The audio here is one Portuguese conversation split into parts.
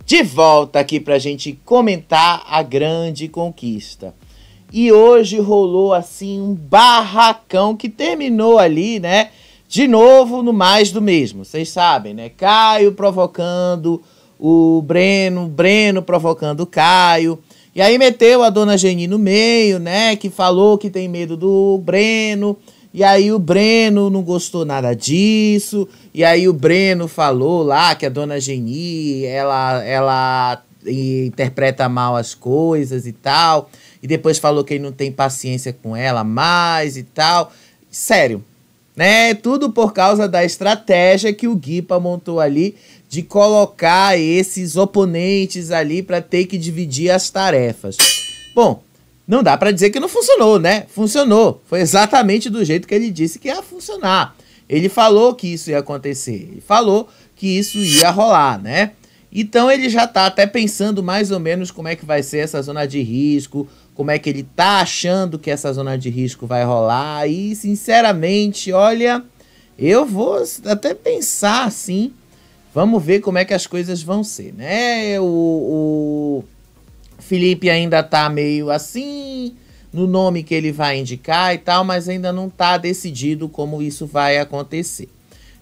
De volta aqui pra gente comentar a grande conquista. E hoje rolou assim um barracão que terminou ali, né? De novo no mais do mesmo, vocês sabem, né? Caio provocando o Breno provocando o Caio. E aí meteu a dona Geni no meio, né? Que falou que tem medo do Breno. E aí o Breno não gostou nada disso. E aí o Breno falou lá que a dona Geni, ela interpreta mal as coisas e tal. E depois falou que ele não tem paciência com ela mais e tal. Sério, né? Tudo por causa da estratégia que o Guipa montou ali de colocar esses oponentes ali para ter que dividir as tarefas. Bom, não dá para dizer que não funcionou, né? Funcionou. Foi exatamente do jeito que ele disse que ia funcionar. Ele falou que isso ia acontecer. Ele falou que isso ia rolar, né? Então ele já tá até pensando mais ou menos como é que vai ser essa zona de risco, como é que ele tá achando que essa zona de risco vai rolar. E, sinceramente, olha, eu vou até pensar assim. Vamos ver como é que as coisas vão ser, né? O Felipe ainda tá meio assim no nome que ele vai indicar e tal, mas ainda não tá decidido como isso vai acontecer.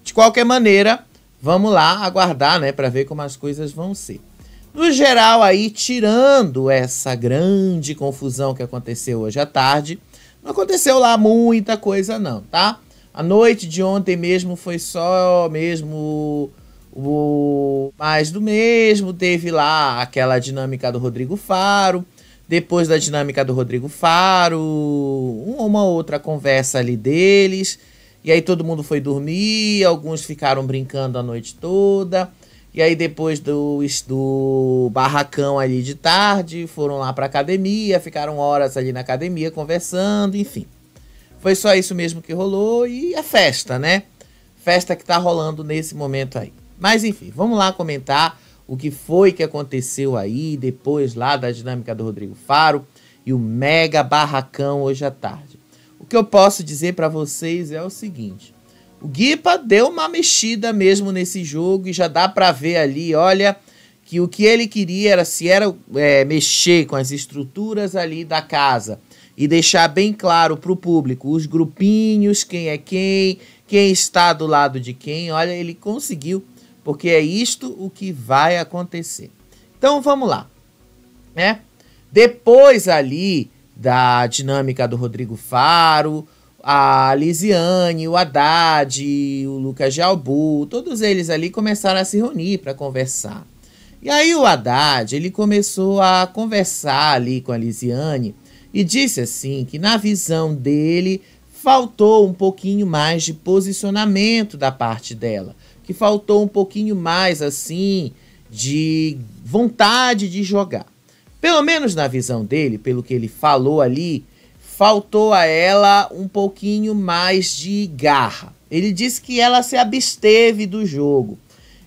De qualquer maneira, vamos lá aguardar, né, para ver como as coisas vão ser. No geral aí, tirando essa grande confusão que aconteceu hoje à tarde, não aconteceu lá muita coisa não, tá? A noite de ontem mesmo foi só mesmo o mais do mesmo. Teve lá aquela dinâmica do Rodrigo Faro. Depois da dinâmica do Rodrigo Faro, uma outra conversa ali deles. E aí todo mundo foi dormir, alguns ficaram brincando a noite toda. E aí depois do barracão ali de tarde, foram lá pra academia, ficaram horas ali na academia conversando, enfim. Foi só isso mesmo que rolou e a festa, né? Festa que tá rolando nesse momento aí. Mas enfim, vamos lá comentar o que foi que aconteceu aí depois lá da dinâmica do Rodrigo Faro e o mega barracão hoje à tarde. O que eu posso dizer para vocês é o seguinte: o Guipa deu uma mexida mesmo nesse jogo e já dá para ver ali, olha, que o que ele queria era mexer com as estruturas ali da casa e deixar bem claro para o público os grupinhos, quem é quem está do lado de quem. Olha, ele conseguiu. Porque é isto o que vai acontecer. Então vamos lá, né? Depois ali da dinâmica do Rodrigo Faro, a Lisiane, o Haddad, o Lucas Jalbu, todos eles ali começaram a se reunir para conversar. E aí o Haddad, ele começou a conversar ali com a Lisiane e disse assim que na visão dele faltou um pouquinho mais de posicionamento da parte dela. Que faltou um pouquinho mais, assim, de vontade de jogar. Pelo menos na visão dele, pelo que ele falou ali, faltou a ela um pouquinho mais de garra. Ele disse que ela se absteve do jogo.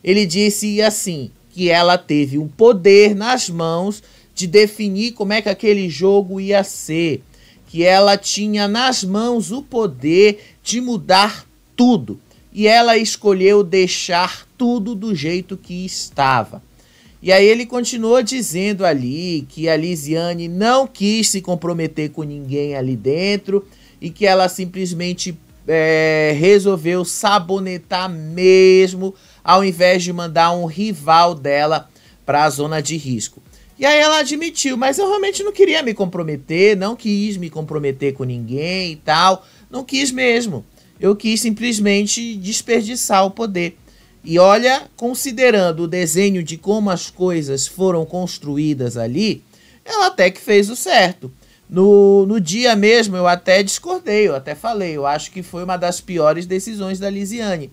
Ele disse, assim, que ela teve o poder nas mãos de definir como é que aquele jogo ia ser. Que ela tinha nas mãos o poder de mudar tudo. E ela escolheu deixar tudo do jeito que estava. E aí ele continuou dizendo ali que a Lisiane não quis se comprometer com ninguém ali dentro e que ela simplesmente resolveu sabonetar mesmo, ao invés de mandar um rival dela para a zona de risco. E aí ela admitiu, mas eu realmente não queria me comprometer, não quis me comprometer com ninguém e tal, não quis mesmo. Eu quis simplesmente desperdiçar o poder. E olha, considerando o desenho de como as coisas foram construídas ali, ela até que fez o certo. No dia mesmo eu até discordei, eu até falei, eu acho que foi uma das piores decisões da Lisiane.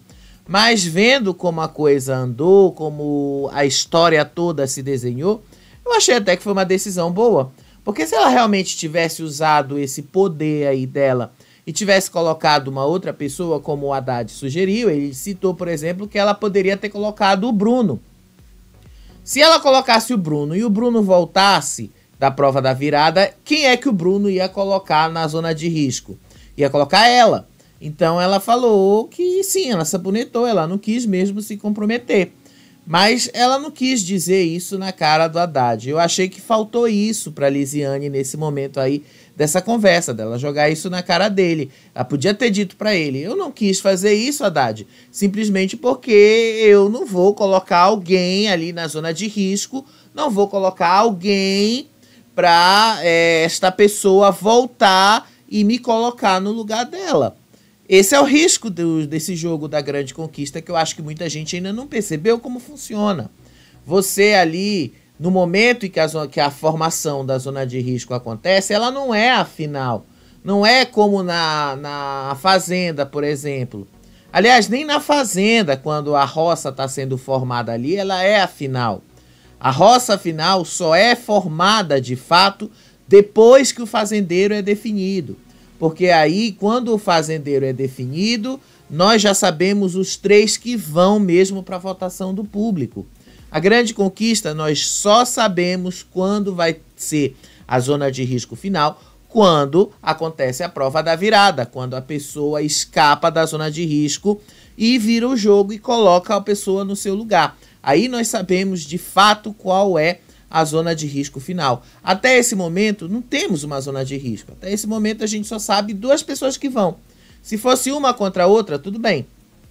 Mas vendo como a coisa andou, como a história toda se desenhou, eu achei até que foi uma decisão boa. Porque se ela realmente tivesse usado esse poder aí dela e tivesse colocado uma outra pessoa, como o Haddad sugeriu, ele citou, por exemplo, que ela poderia ter colocado o Bruno. Se ela colocasse o Bruno e o Bruno voltasse da prova da virada, quem é que o Bruno ia colocar na zona de risco? Ia colocar ela. Então ela falou que sim, ela sabonetou, ela não quis mesmo se comprometer. Mas ela não quis dizer isso na cara do Haddad. Eu achei que faltou isso para Lisiane nesse momento aí dessa conversa, dela jogar isso na cara dele. Ela podia ter dito para ele: eu não quis fazer isso, Haddad, simplesmente porque eu não vou colocar alguém ali na zona de risco, não vou colocar alguém para esta pessoa voltar e me colocar no lugar dela. Esse é o risco desse jogo da grande conquista, que eu acho que muita gente ainda não percebeu como funciona. Você ali, no momento em que a formação da zona de risco acontece, ela não é a final. Não é como na fazenda, por exemplo. Aliás, nem na fazenda, quando a roça está sendo formada ali, ela é a final. A roça final só é formada, de fato, depois que o fazendeiro é definido. Porque aí, quando o fazendeiro é definido, nós já sabemos os 3 que vão mesmo para a votação do público. A grande conquista, nós só sabemos quando vai ser a zona de risco final, quando acontece a prova da virada, quando a pessoa escapa da zona de risco e vira o jogo e coloca a pessoa no seu lugar. Aí nós sabemos de fato qual é a zona de risco final. Até esse momento, não temos uma zona de risco. Até esse momento, a gente só sabe 2 pessoas que vão. Se fosse uma contra a outra, tudo bem.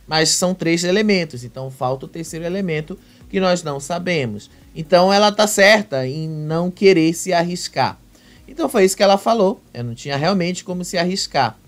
Mas são 3 elementos, então falta o 3º elemento que nós não sabemos. Então ela tá certa em não querer se arriscar. Então foi isso que ela falou. Eu não tinha realmente como se arriscar.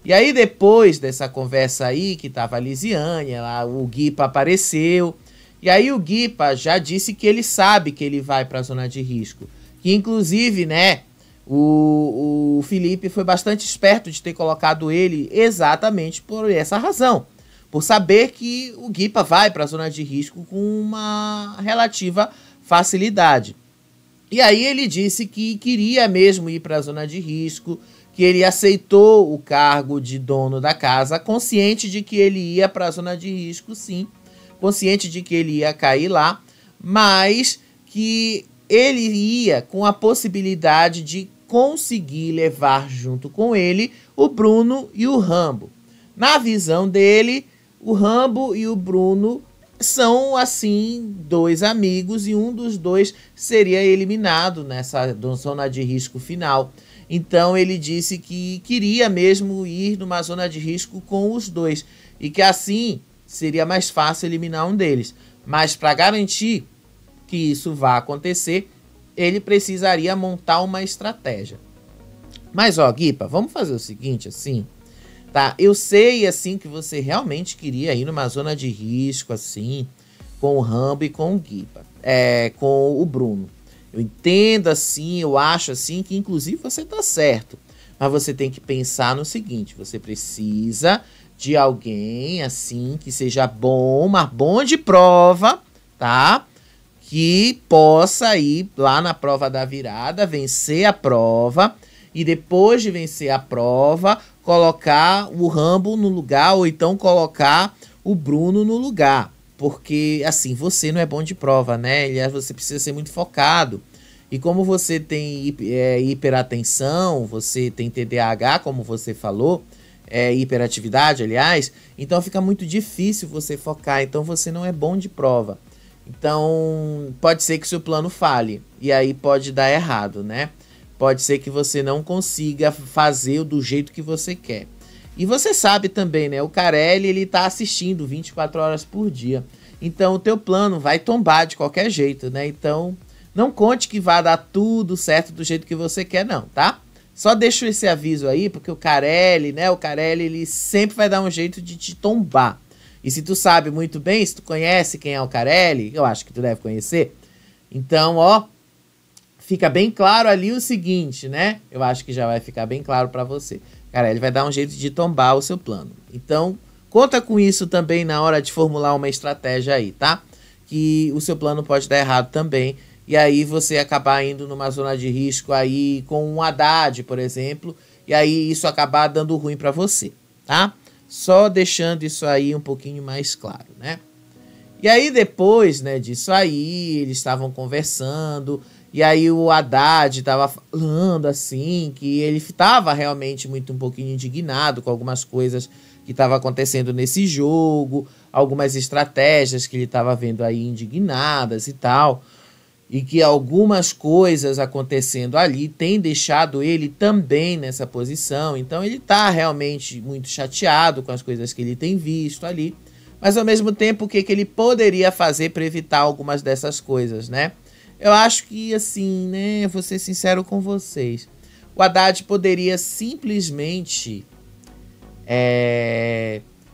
E aí depois dessa conversa aí, que tava a Lisiane, o Guipa apareceu. E aí o Guipa já disse que ele sabe que ele vai para a zona de risco. Que inclusive, né, o Felipe foi bastante esperto de ter colocado ele exatamente por essa razão. Por saber que o Guipa vai para a zona de risco com uma relativa facilidade. E aí ele disse que queria mesmo ir para a zona de risco, que ele aceitou o cargo de dono da casa, consciente de que ele ia para a zona de risco, sim. Consciente de que ele ia cair lá, mas que ele ia com a possibilidade de conseguir levar junto com ele o Bruno e o Rambo. Na visão dele, o Rambo e o Bruno são, assim, 2 amigos e um dos 2 seria eliminado nessa zona de risco final. Então ele disse que queria mesmo ir numa zona de risco com os 2 e que assim seria mais fácil eliminar um deles. Mas para garantir que isso vá acontecer, ele precisaria montar uma estratégia. Mas ó, Guipa, vamos fazer o seguinte, assim, tá? Eu sei, assim, que você realmente queria ir numa zona de risco, assim, com o Rambo e com o Guipa, com o Bruno. Eu entendo, assim, eu acho, assim, que inclusive você tá certo. Mas você tem que pensar no seguinte, você precisa de alguém, assim, que seja bom, mas bom de prova, tá? Que possa ir lá na prova da virada, vencer a prova e depois de vencer a prova, colocar o Rambo no lugar ou então colocar o Bruno no lugar. Porque, assim, você não é bom de prova, né? Aliás, você precisa ser muito focado. E como você tem hiperatenção, você tem TDAH, como você falou, hiperatividade, aliás, então fica muito difícil você focar, então você não é bom de prova. Então, pode ser que seu plano falhe, e aí pode dar errado, né? Pode ser que você não consiga fazer do jeito que você quer. E você sabe também, né? O Carelli, ele tá assistindo 24 horas por dia. Então, o teu plano vai tombar de qualquer jeito, né? Então, não conte que vai dar tudo certo do jeito que você quer, não, tá? Só deixo esse aviso aí, porque o Carelli, né? O Carelli, ele sempre vai dar um jeito de te tombar. E se tu sabe muito bem, se tu conhece quem é o Carelli, eu acho que tu deve conhecer. Então, ó, fica bem claro ali o seguinte, né? Eu acho que já vai ficar bem claro pra você. O Carelli vai dar um jeito de tombar o seu plano. Então, conta com isso também na hora de formular uma estratégia aí, tá? Que o seu plano pode dar errado também. E aí você acabar indo numa zona de risco aí com um Haddad, por exemplo, e aí isso acabar dando ruim para você, tá? Só deixando isso aí um pouquinho mais claro, né? E aí depois, né, disso aí, eles estavam conversando, e aí o Haddad estava falando assim, que ele estava realmente um pouquinho indignado com algumas coisas que estava acontecendo nesse jogo, algumas estratégias que ele estava vendo aí indignadas e tal, e que algumas coisas acontecendo ali têm deixado ele também nessa posição. Então ele está realmente muito chateado com as coisas que ele tem visto ali, mas ao mesmo tempo o que ele poderia fazer para evitar algumas dessas coisas, né? Eu acho que assim, né, vou ser sincero com vocês, o Haddad poderia simplesmente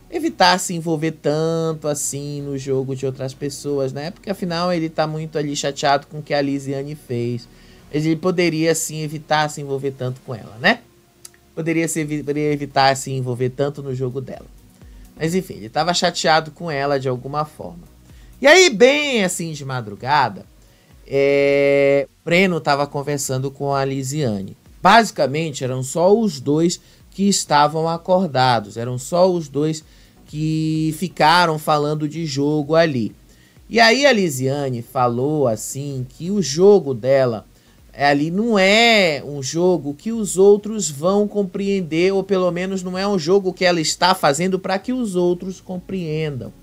evitar se envolver tanto assim no jogo de outras pessoas, né? Porque afinal ele tá muito ali chateado com o que a Lisiane fez. Ele poderia sim evitar se envolver tanto com ela, né? Poderia evitar se envolver tanto no jogo dela. Mas enfim, ele tava chateado com ela de alguma forma. E aí, bem assim de madrugada, Breno tava conversando com a Lisiane. Basicamente eram só os dois que estavam acordados, eram só os dois que ficaram falando de jogo ali. E aí a Lisiane falou assim que o jogo dela ali não é um jogo que os outros vão compreender, ou pelo menos não é um jogo que ela está fazendo para que os outros compreendam.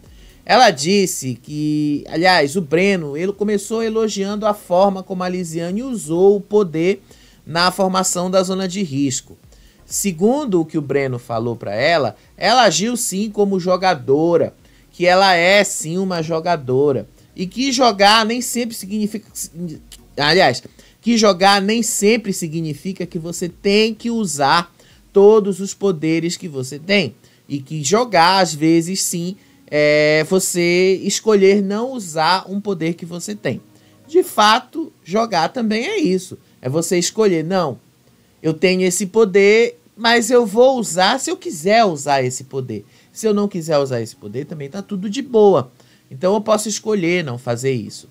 Ela disse que, aliás, o Breno, ele começou elogiando a forma como a Lisiane usou o poder na formação da zona de risco. Segundo o que o Breno falou para ela agiu sim como jogadora, que ela é sim uma jogadora, e que jogar nem sempre significa, aliás, que jogar nem sempre significa que você tem que usar todos os poderes que você tem, e que jogar às vezes sim você escolher não usar um poder que você tem. De fato, jogar também é isso, é você escolher, não, eu tenho esse poder, mas eu vou usar se eu quiser usar esse poder. Se eu não quiser usar esse poder, também tá tudo de boa. Então eu posso escolher não fazer isso.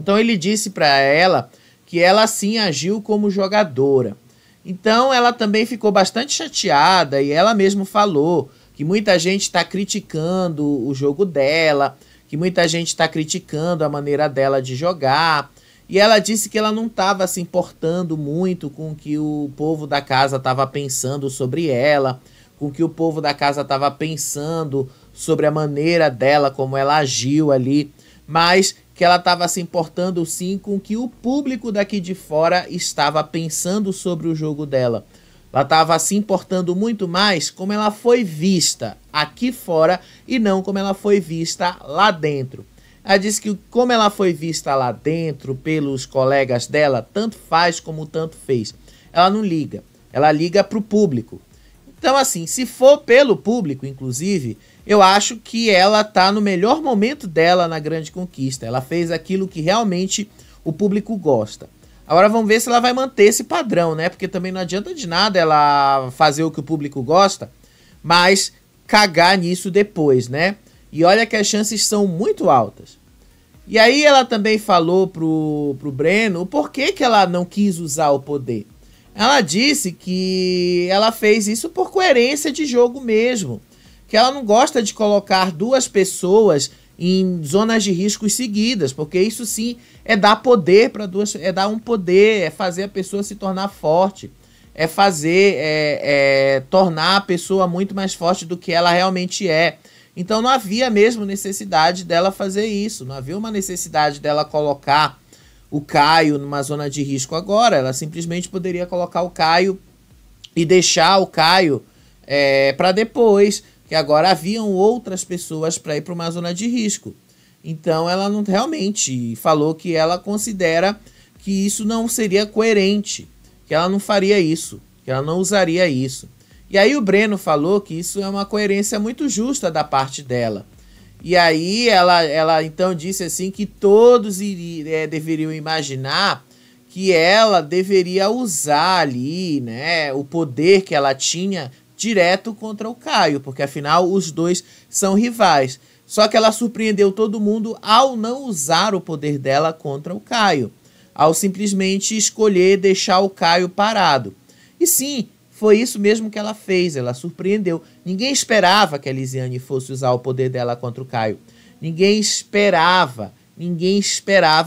Então ele disse para ela que ela sim agiu como jogadora. Então ela também ficou bastante chateada e ela mesma falou que muita gente está criticando o jogo dela, que muita gente está criticando a maneira dela de jogar. E ela disse que ela não estava se importando muito com o que o povo da casa estava pensando sobre ela, com o que o povo da casa estava pensando sobre a maneira dela, como ela agiu ali, mas que ela estava se importando sim com o que o público daqui de fora estava pensando sobre o jogo dela. Ela estava se importando muito mais como ela foi vista aqui fora e não como ela foi vista lá dentro. Ela disse que como ela foi vista lá dentro pelos colegas dela, tanto faz como tanto fez. Ela não liga, ela liga para o público. Então assim, se for pelo público, inclusive, eu acho que ela tá no melhor momento dela na Grande Conquista. Ela fez aquilo que realmente o público gosta. Agora vamos ver se ela vai manter esse padrão, né? Porque também não adianta de nada ela fazer o que o público gosta, mas cagar nisso depois, né? E olha que as chances são muito altas. E aí ela também falou pro Breno o porquê que ela não quis usar o poder. Ela disse que ela fez isso por coerência de jogo mesmo. Que ela não gosta de colocar duas pessoas em zonas de riscos seguidas, porque isso sim é dar poder para duas, é dar um poder, é fazer a pessoa se tornar forte, é fazer, tornar a pessoa muito mais forte do que ela realmente é. Então não havia mesmo necessidade dela fazer isso, não havia uma necessidade dela colocar o Caio numa zona de risco agora. Ela simplesmente poderia colocar o Caio e deixar o Caio para depois, que agora haviam outras pessoas para ir para uma zona de risco. Então ela não realmente falou que ela considera que isso não seria coerente, que ela não faria isso, que ela não usaria isso. E aí o Breno falou que isso é uma coerência muito justa da parte dela. E aí ela então disse assim que todos deveriam imaginar que ela deveria usar ali, né, o poder que ela tinha direto contra o Caio, porque afinal os dois são rivais. Só que ela surpreendeu todo mundo ao não usar o poder dela contra o Caio, ao simplesmente escolher deixar o Caio parado. E sim, foi isso mesmo que ela fez, ela surpreendeu. Ninguém esperava que a Lisiane fosse usar o poder dela contra o Caio. Ninguém esperava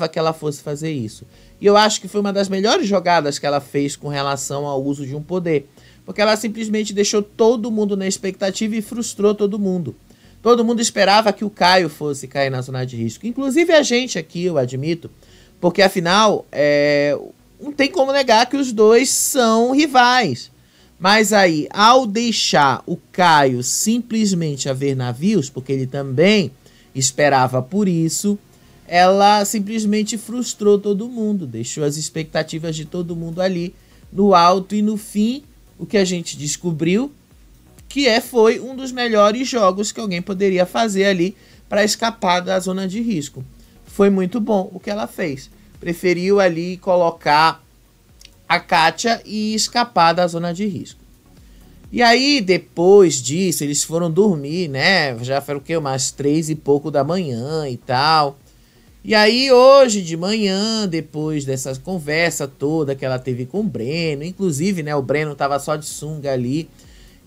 que ela fosse fazer isso. E eu acho que foi uma das melhores jogadas que ela fez com relação ao uso de um poder. porque ela simplesmente deixou todo mundo na expectativa e frustrou todo mundo. Todo mundo esperava que o Caio fosse cair na zona de risco. Inclusive a gente aqui, eu admito, porque afinal, não tem como negar que os dois são rivais. Mas aí, ao deixar o Caio simplesmente a ver navios, porque ele também esperava por isso, ela simplesmente frustrou todo mundo, deixou as expectativas de todo mundo ali no alto e no fim, o que a gente descobriu que foi um dos melhores jogos que alguém poderia fazer ali para escapar da zona de risco. Foi muito bom o que ela fez. Preferiu ali colocar a Kátia e escapar da zona de risco. E aí, depois disso, eles foram dormir, né? Já foi o quê? Umas 3 e pouco da manhã e tal. E aí, hoje de manhã, depois dessa conversa toda que ela teve com o Breno, inclusive, né? O Breno tava só de sunga ali.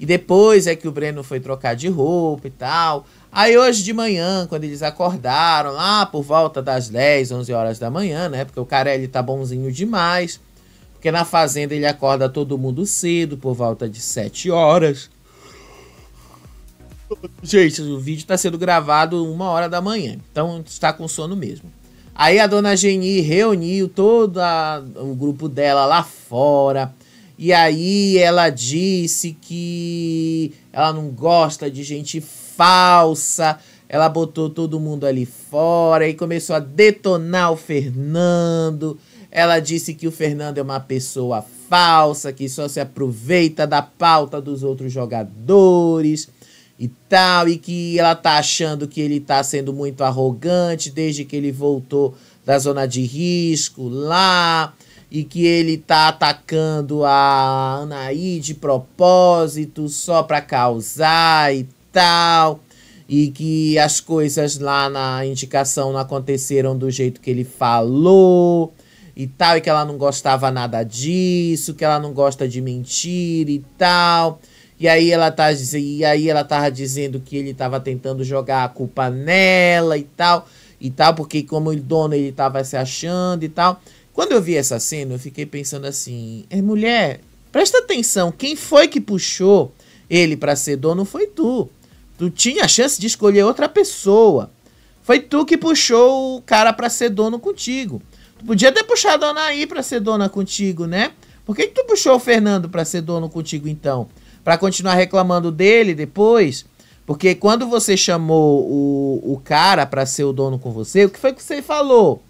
E depois é que o Breno foi trocar de roupa e tal. Aí hoje de manhã, quando eles acordaram, lá por volta das 10, 11 horas da manhã, né? Porque o Carelli tá bonzinho demais. Porque na fazenda ele acorda todo mundo cedo, por volta de 7 horas. Gente, o vídeo tá sendo gravado 1 hora da manhã. Então está com sono mesmo. Aí a dona Geni reuniu todo o grupo dela lá fora. E aí ela disse que ela não gosta de gente falsa. Ela botou todo mundo ali fora e começou a detonar o Fernando. Ela disse que o Fernando é uma pessoa falsa, que só se aproveita da pauta dos outros jogadores e tal. E que ela tá achando que ele tá sendo muito arrogante desde que ele voltou da zona de risco lá. E que ele tá atacando a Anaí de propósito, só pra causar e tal. E que as coisas lá na indicação não aconteceram do jeito que ele falou e tal. E que ela não gostava nada disso, que ela não gosta de mentir e tal. E aí ela tava dizendo que ele tava tentando jogar a culpa nela e tal, porque como dono ele tava se achando e tal. Quando eu vi essa cena, eu fiquei pensando assim, mulher, presta atenção, quem foi que puxou ele pra ser dono foi tu. Tu tinha a chance de escolher outra pessoa. Foi tu que puxou o cara pra ser dono contigo. Tu podia ter puxado a Anaí pra ser dona contigo, né? Por que tu puxou o Fernando pra ser dono contigo então? Pra continuar reclamando dele depois? Porque quando você chamou o cara pra ser o dono com você, o que foi que você falou?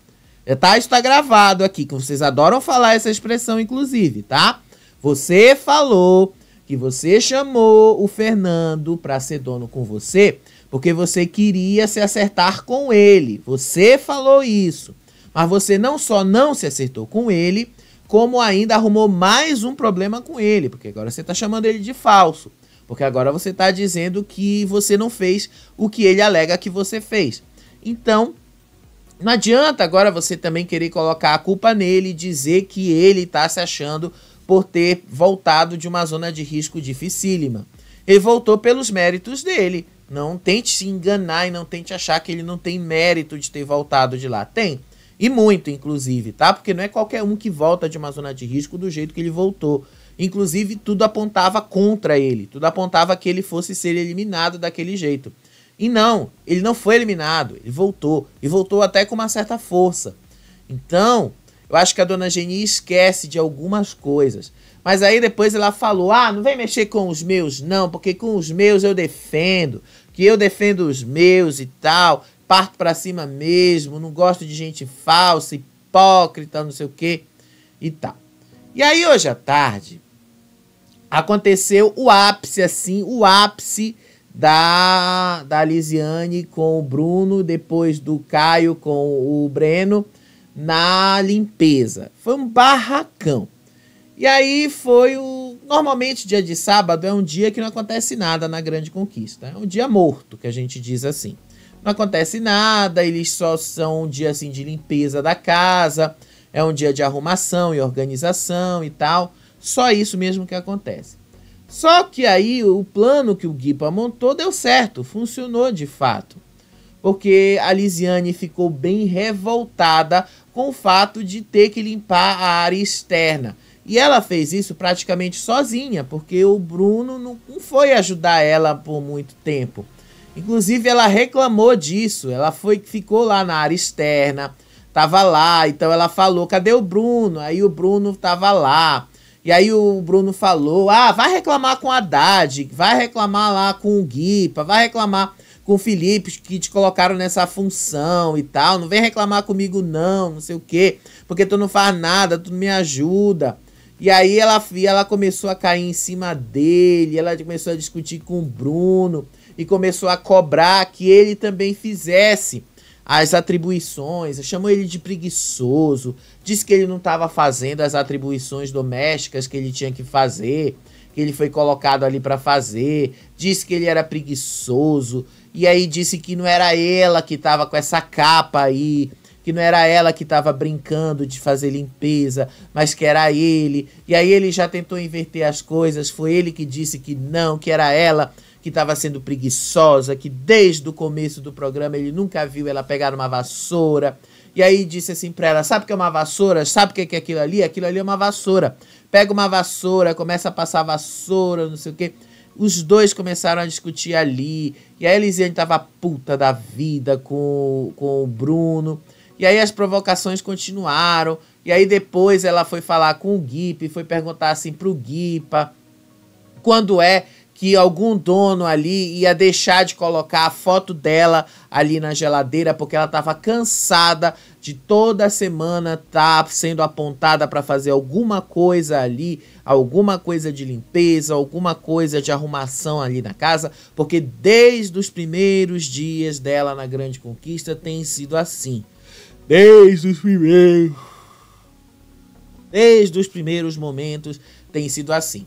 Tá? Isso tá gravado aqui, que vocês adoram falar essa expressão, inclusive, tá? Você falou que você chamou o Fernando pra ser dono com você porque você queria se acertar com ele. Você falou isso. Mas você não só não se acertou com ele, como ainda arrumou mais um problema com ele. Porque agora você tá chamando ele de falso. Porque agora você tá dizendo que você não fez o que ele alega que você fez. Então, não adianta agora você também querer colocar a culpa nele e dizer que ele tá se achando por ter voltado de uma zona de risco dificílima. Ele voltou pelos méritos dele. Não tente se enganar e não tente achar que ele não tem mérito de ter voltado de lá. Tem. E muito, inclusive, tá? Porque não é qualquer um que volta de uma zona de risco do jeito que ele voltou. Inclusive, tudo apontava contra ele. Tudo apontava que ele fosse ser eliminado daquele jeito. E não, ele não foi eliminado, ele voltou. E voltou até com uma certa força. Então, eu acho que a dona Geni esquece de algumas coisas. Mas aí depois ela falou, não vem mexer com os meus não, porque com os meus eu defendo. Que eu defendo os meus e tal. Parto pra cima mesmo, não gosto de gente falsa, hipócrita, não sei o que e tal. E aí hoje à tarde, aconteceu o ápice, assim, o ápice da Lisiane com o Bruno, depois do Caio com o Breno, na limpeza. Foi um barracão. E aí normalmente dia de sábado é um dia que não acontece nada na Grande Conquista. É um dia morto, que a gente diz assim. Não acontece nada, eles só são um dia assim de limpeza da casa, é um dia de arrumação e organização e tal. Só isso mesmo que acontece. Só que aí o plano que o Guipa montou deu certo, funcionou de fato. Porque a Lisiane ficou bem revoltada com o fato de ter que limpar a área externa. E ela fez isso praticamente sozinha, porque o Bruno não foi ajudar ela por muito tempo. Inclusive, ela reclamou disso. Ela ficou lá na área externa, tava lá, então ela falou, cadê o Bruno? Aí o Bruno tava lá. E aí o Bruno falou, vai reclamar com a Haddad, vai reclamar lá com o Guipa, vai reclamar com o Felipe, que te colocaram nessa função e tal. Não vem reclamar comigo não sei o quê, porque tu não faz nada, tu não me ajuda. E aí ela começou a cair em cima dele, ela começou a discutir com o Bruno e começou a cobrar que ele também fizesse as atribuições, chamou ele de preguiçoso, disse que ele não estava fazendo as atribuições domésticas que ele tinha que fazer, que ele foi colocado ali para fazer, disse que ele era preguiçoso, e aí disse que não era ela que estava com essa capa aí, que não era ela que estava brincando de fazer limpeza, mas que era ele. E aí ele já tentou inverter as coisas, foi ele que disse que não, que era ela que estava sendo preguiçosa, que desde o começo do programa ele nunca viu ela pegar uma vassoura. E aí disse assim pra ela, sabe o que é uma vassoura? Sabe o que é aquilo ali? Aquilo ali é uma vassoura. Pega uma vassoura, começa a passar vassoura, não sei o quê. Os dois começaram a discutir ali. E aí a Elisiane tava puta da vida com o Bruno. E aí as provocações continuaram. E aí depois ela foi falar com o Guipa e foi perguntar assim pro Guipa quando é que algum dono ali ia deixar de colocar a foto dela ali na geladeira, porque ela estava cansada de toda semana estar sendo apontada para fazer alguma coisa ali, alguma coisa de limpeza, alguma coisa de arrumação ali na casa, porque desde os primeiros dias dela na Grande Conquista tem sido assim. Desde os primeiros momentos tem sido assim.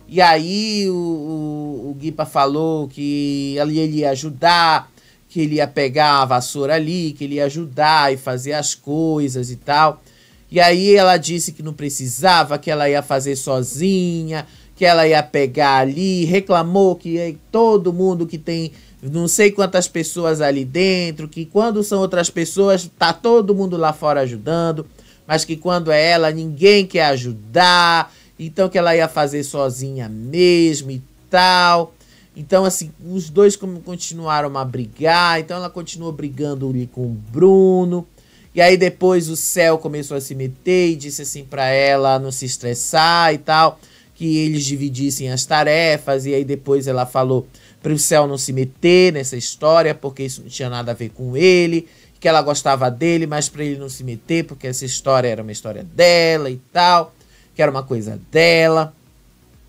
E aí o Guipa falou que ele ia ajudar, que ele ia pegar a vassoura ali, que ele ia ajudar e fazer as coisas e tal. E aí ela disse que não precisava, que ela ia fazer sozinha, que ela ia pegar ali, reclamou que todo mundo que tem não sei quantas pessoas ali dentro, que quando são outras pessoas tá todo mundo lá fora ajudando, mas que quando é ela ninguém quer ajudar. Então que ela ia fazer sozinha mesmo e tal. Então assim, os dois continuaram a brigar. Então ela continuou brigando ali com o Bruno. E aí depois o Céu começou a se meter e disse assim pra ela não se estressar e tal. Que eles dividissem as tarefas. E aí depois ela falou para o Céu não se meter nessa história, porque isso não tinha nada a ver com ele. Que ela gostava dele, mas para ele não se meter, porque essa história era uma história dela e tal. Que era uma coisa dela.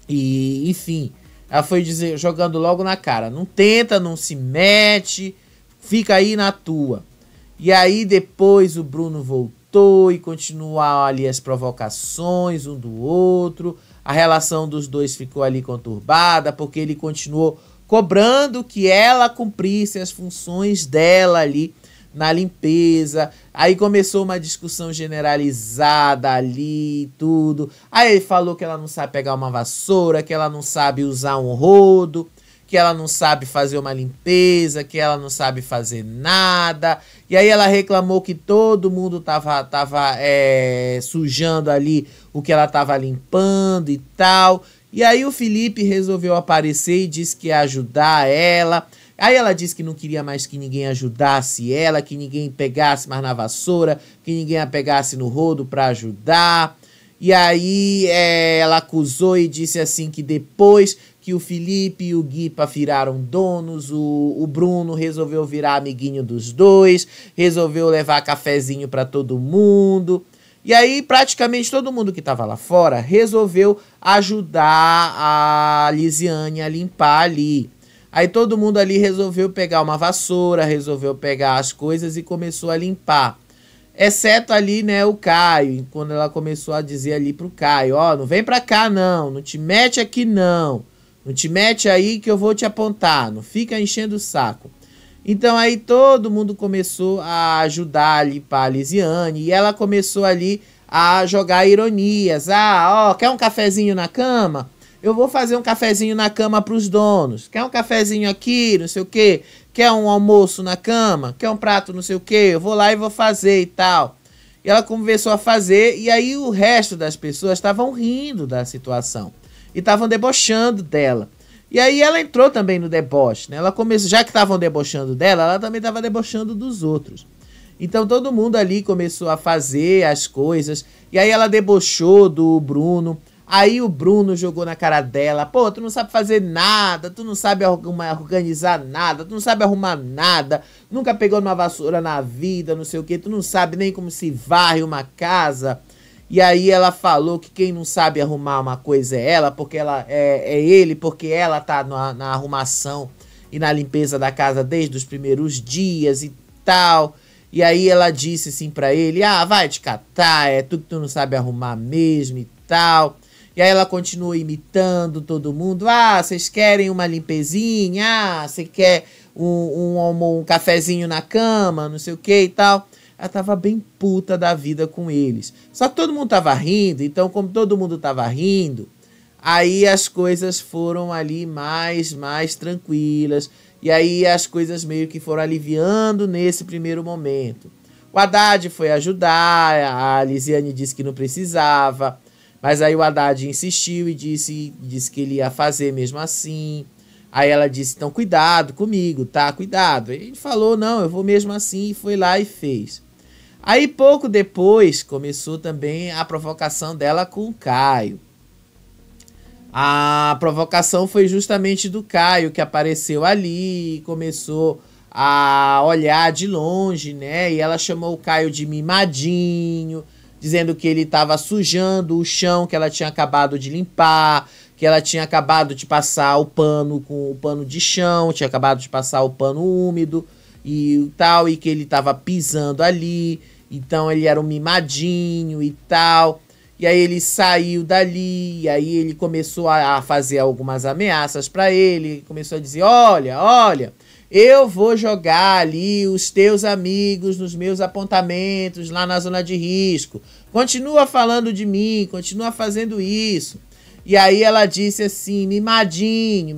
E, enfim, ela foi jogando logo na cara. Não tenta, não se mete, fica aí na tua. E aí depois o Bruno voltou e continuou ali as provocações um do outro. A relação dos dois ficou ali conturbada, porque ele continuou cobrando que ela cumprisse as funções dela ali na limpeza. Aí começou uma discussão generalizada ali, tudo. Aí ele falou que ela não sabe pegar uma vassoura, que ela não sabe usar um rodo, que ela não sabe fazer uma limpeza, que ela não sabe fazer nada. E aí ela reclamou que todo mundo tava sujando ali o que ela tava limpando e tal. E aí o Felipe resolveu aparecer e disse que ia ajudar ela. Aí ela disse que não queria mais que ninguém ajudasse ela, que ninguém pegasse mais na vassoura, que ninguém a pegasse no rodo para ajudar. E aí ela acusou e disse assim que depois que o Felipe e o Guipa viraram donos, o Bruno resolveu virar amiguinho dos dois, resolveu levar cafezinho para todo mundo. E aí praticamente todo mundo que estava lá fora resolveu ajudar a Lisiane a limpar ali. Aí todo mundo ali resolveu pegar uma vassoura, resolveu pegar as coisas e começou a limpar. Exceto ali, né, o Caio, quando ela começou a dizer ali pro Caio, ó, não vem pra cá não, não te mete aqui não, não te mete aí que eu vou te apontar, não fica enchendo o saco. Então aí todo mundo começou a ajudar ali pra Lisiane e ela começou ali a jogar ironias. Ah, ó, quer um cafezinho na cama? Eu vou fazer um cafezinho na cama para os donos. Quer um cafezinho aqui, não sei o quê? Quer um almoço na cama? Quer um prato, não sei o quê? Eu vou lá e vou fazer e tal. E ela começou a fazer, e aí o resto das pessoas estavam rindo da situação. E estavam debochando dela. E aí ela entrou também no deboche, né? Ela começou, já que estavam debochando dela, ela também estava debochando dos outros. Então todo mundo ali começou a fazer as coisas. E aí ela debochou do Bruno. Aí o Bruno jogou na cara dela: pô, tu não sabe fazer nada, tu não sabe organizar nada, tu não sabe arrumar nada, nunca pegou numa vassoura na vida, não sei o que, tu não sabe nem como se varre uma casa. E aí ela falou que quem não sabe arrumar uma coisa é ela, porque ela é ele, porque ela tá na arrumação e na limpeza da casa desde os primeiros dias e tal. E aí ela disse assim pra ele: ah, vai te catar, é tu que tu não sabe arrumar mesmo e tal. E aí ela continuou imitando todo mundo: ah, vocês querem uma limpezinha? Ah, você quer um cafezinho na cama, não sei o que e tal. Ela tava bem puta da vida com eles. Só que todo mundo tava rindo, então como todo mundo tava rindo, aí as coisas foram ali mais tranquilas. E aí as coisas meio que foram aliviando nesse primeiro momento. O Haddad foi ajudar, a Lisiane disse que não precisava, mas aí o Haddad insistiu e disse que ele ia fazer mesmo assim. Aí ela disse: então cuidado comigo, tá? Cuidado. Aí ele falou: não, eu vou mesmo assim, e foi lá e fez. Aí pouco depois começou também a provocação dela com o Caio. A provocação foi justamente do Caio, que apareceu ali e começou a olhar de longe, né? E ela chamou o Caio de mimadinho, dizendo que ele estava sujando o chão que ela tinha acabado de limpar, que ela tinha acabado de passar o pano com o pano de chão, tinha acabado de passar o pano úmido e tal, e que ele estava pisando ali, então ele era um mimadinho e tal. E aí ele saiu dali, e aí ele começou a fazer algumas ameaças para ele, começou a dizer: olha, eu vou jogar ali os teus amigos nos meus apontamentos lá na zona de risco. Continua falando de mim, continua fazendo isso. E aí ela disse assim: mimadinho.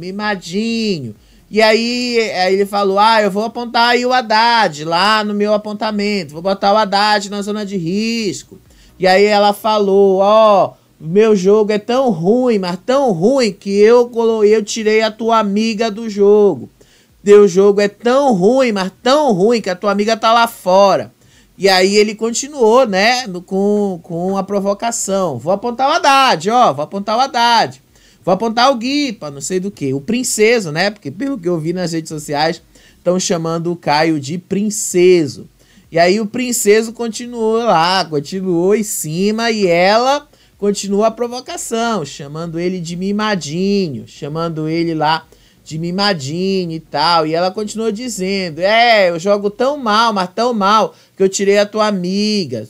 E aí ele falou: ah, eu vou apontar aí o Haddad lá no meu apontamento, vou botar o Haddad na zona de risco. E aí ela falou: ó, meu jogo é tão ruim, mas tão ruim, que eu tirei a tua amiga do jogo. Teu jogo é tão ruim, mas tão ruim, que a tua amiga tá lá fora. E aí ele continuou, né, com a provocação: vou apontar o Haddad, ó, vou apontar o Haddad. Vou apontar o Guipa, não sei do que. O Princeso, né, porque pelo que eu vi nas redes sociais, estão chamando o Caio de Princeso. E aí o Princeso continuou lá, continuou em cima, e ela continuou a provocação, chamando ele de mimadinho, chamando ele lá de mimadinho e tal. E ela continuou dizendo: eu jogo tão mal, mas tão mal, que eu tirei a tua amiga.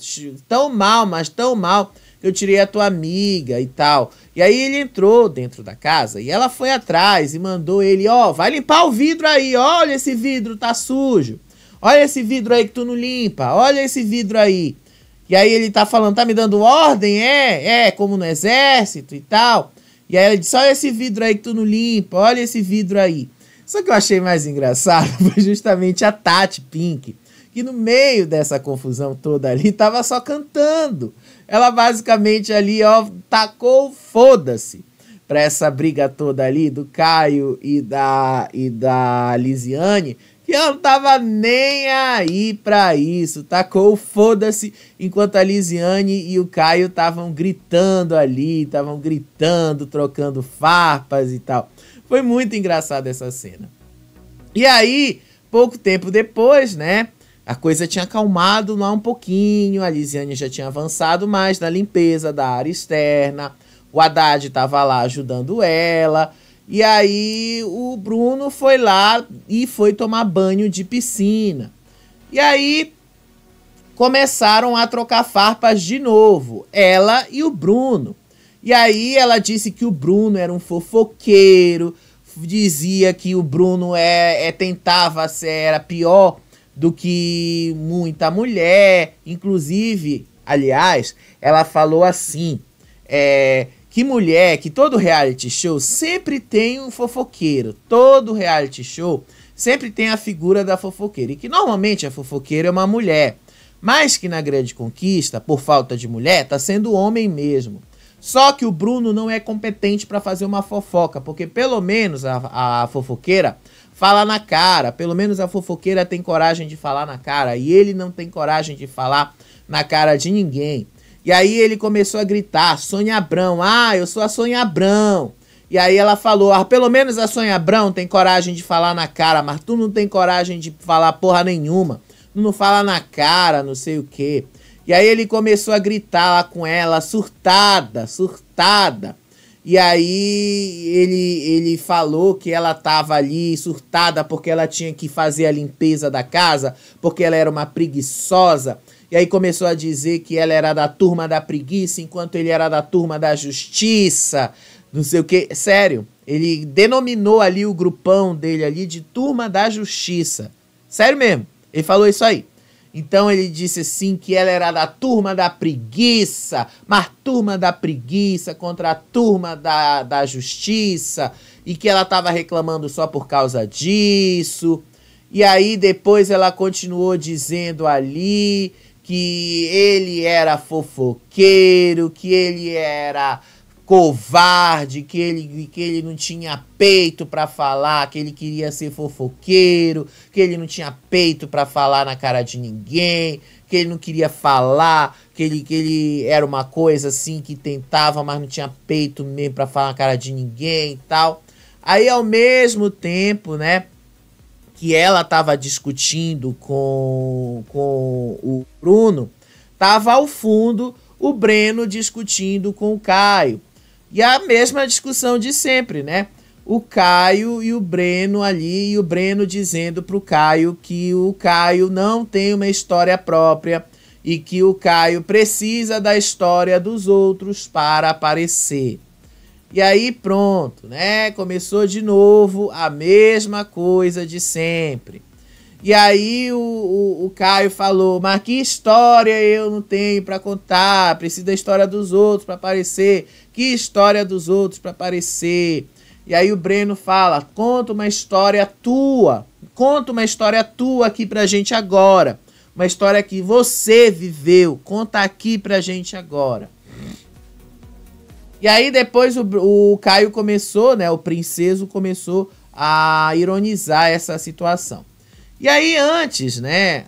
Tão mal, mas tão mal, que eu tirei a tua amiga e tal. E aí ele entrou dentro da casa e ela foi atrás e mandou ele: ó, vai limpar o vidro aí, olha esse vidro, tá sujo. Olha esse vidro aí que tu não limpa, olha esse vidro aí. E aí ele tá falando: tá me dando ordem? Como no exército e tal. E aí ela disse: olha esse vidro aí que tu não limpa, olha esse vidro aí. Só que eu achei mais engraçado foi justamente a Tati Pink, que no meio dessa confusão toda ali tava só cantando. Ela basicamente ali, ó, tacou foda-se pra essa briga toda ali do Caio e da Lisiane, que ela não tava nem aí pra isso. Tacou foda-se, enquanto a Lisiane e o Caio estavam gritando ali, estavam gritando, trocando farpas e tal. Foi muito engraçada essa cena. E aí, pouco tempo depois, né, a coisa tinha acalmado lá um pouquinho, a Lisiane já tinha avançado mais na limpeza da área externa, o Haddad estava lá ajudando ela, e aí o Bruno foi lá e foi tomar banho de piscina. E aí começaram a trocar farpas de novo, ela e o Bruno. E aí ela disse que o Bruno era um fofoqueiro, dizia que o Bruno tentava ser, era pior do que muita mulher. Inclusive, aliás, ela falou assim, que todo reality show sempre tem um fofoqueiro. Todo reality show sempre tem a figura da fofoqueira. E que normalmente a fofoqueira é uma mulher. Mas que na Grande Conquista, por falta de mulher, tá sendo homem mesmo. Só que o Bruno não é competente para fazer uma fofoca, porque pelo menos a fofoqueira fala na cara, pelo menos a fofoqueira tem coragem de falar na cara, e ele não tem coragem de falar na cara de ninguém. E aí ele começou a gritar, Sônia Abrão, eu sou a Sônia Abrão. E aí ela falou, pelo menos a Sônia Abrão tem coragem de falar na cara, mas tu não tem coragem de falar porra nenhuma. Tu não fala na cara, não sei o quê. E aí ele começou a gritar lá com ela, surtada. E aí ele falou que ela tava ali surtada porque ela tinha que fazer a limpeza da casa, porque ela era uma preguiçosa. E aí começou a dizer que ela era da turma da preguiça, enquanto ele era da turma da justiça, não sei o quê. Sério, ele denominou ali o grupão dele ali de turma da justiça. Sério mesmo, ele falou isso aí. Então ele disse assim que ela era da turma da preguiça, mas turma da preguiça contra a turma da justiça, e que ela estava reclamando só por causa disso. E aí depois ela continuou dizendo ali que ele era fofoqueiro, que ele era covarde, que ele não tinha peito para falar, que ele queria ser fofoqueiro, que ele não tinha peito para falar na cara de ninguém, que ele não queria falar, que ele era uma coisa assim que tentava, mas não tinha peito mesmo para falar na cara de ninguém e tal. Aí ao mesmo tempo, né, que ela tava discutindo com o Bruno, tava ao fundo o Breno discutindo com o Caio. E a mesma discussão de sempre, né? O Caio e o Breno ali, e o Breno dizendo pro Caio que o Caio não tem uma história própria e que o Caio precisa da história dos outros para aparecer. E aí pronto, né? Começou de novo a mesma coisa de sempre. E aí o Caio falou, mas que história eu não tenho para contar? Preciso da história dos outros para aparecer. Que história dos outros para aparecer? E aí o Breno fala, conta uma história tua. Conta uma história tua aqui pra gente agora. Uma história que você viveu. Conta aqui pra gente agora. E aí depois o Caio começou, né? O Princeso começou a ironizar essa situação. E aí antes, né,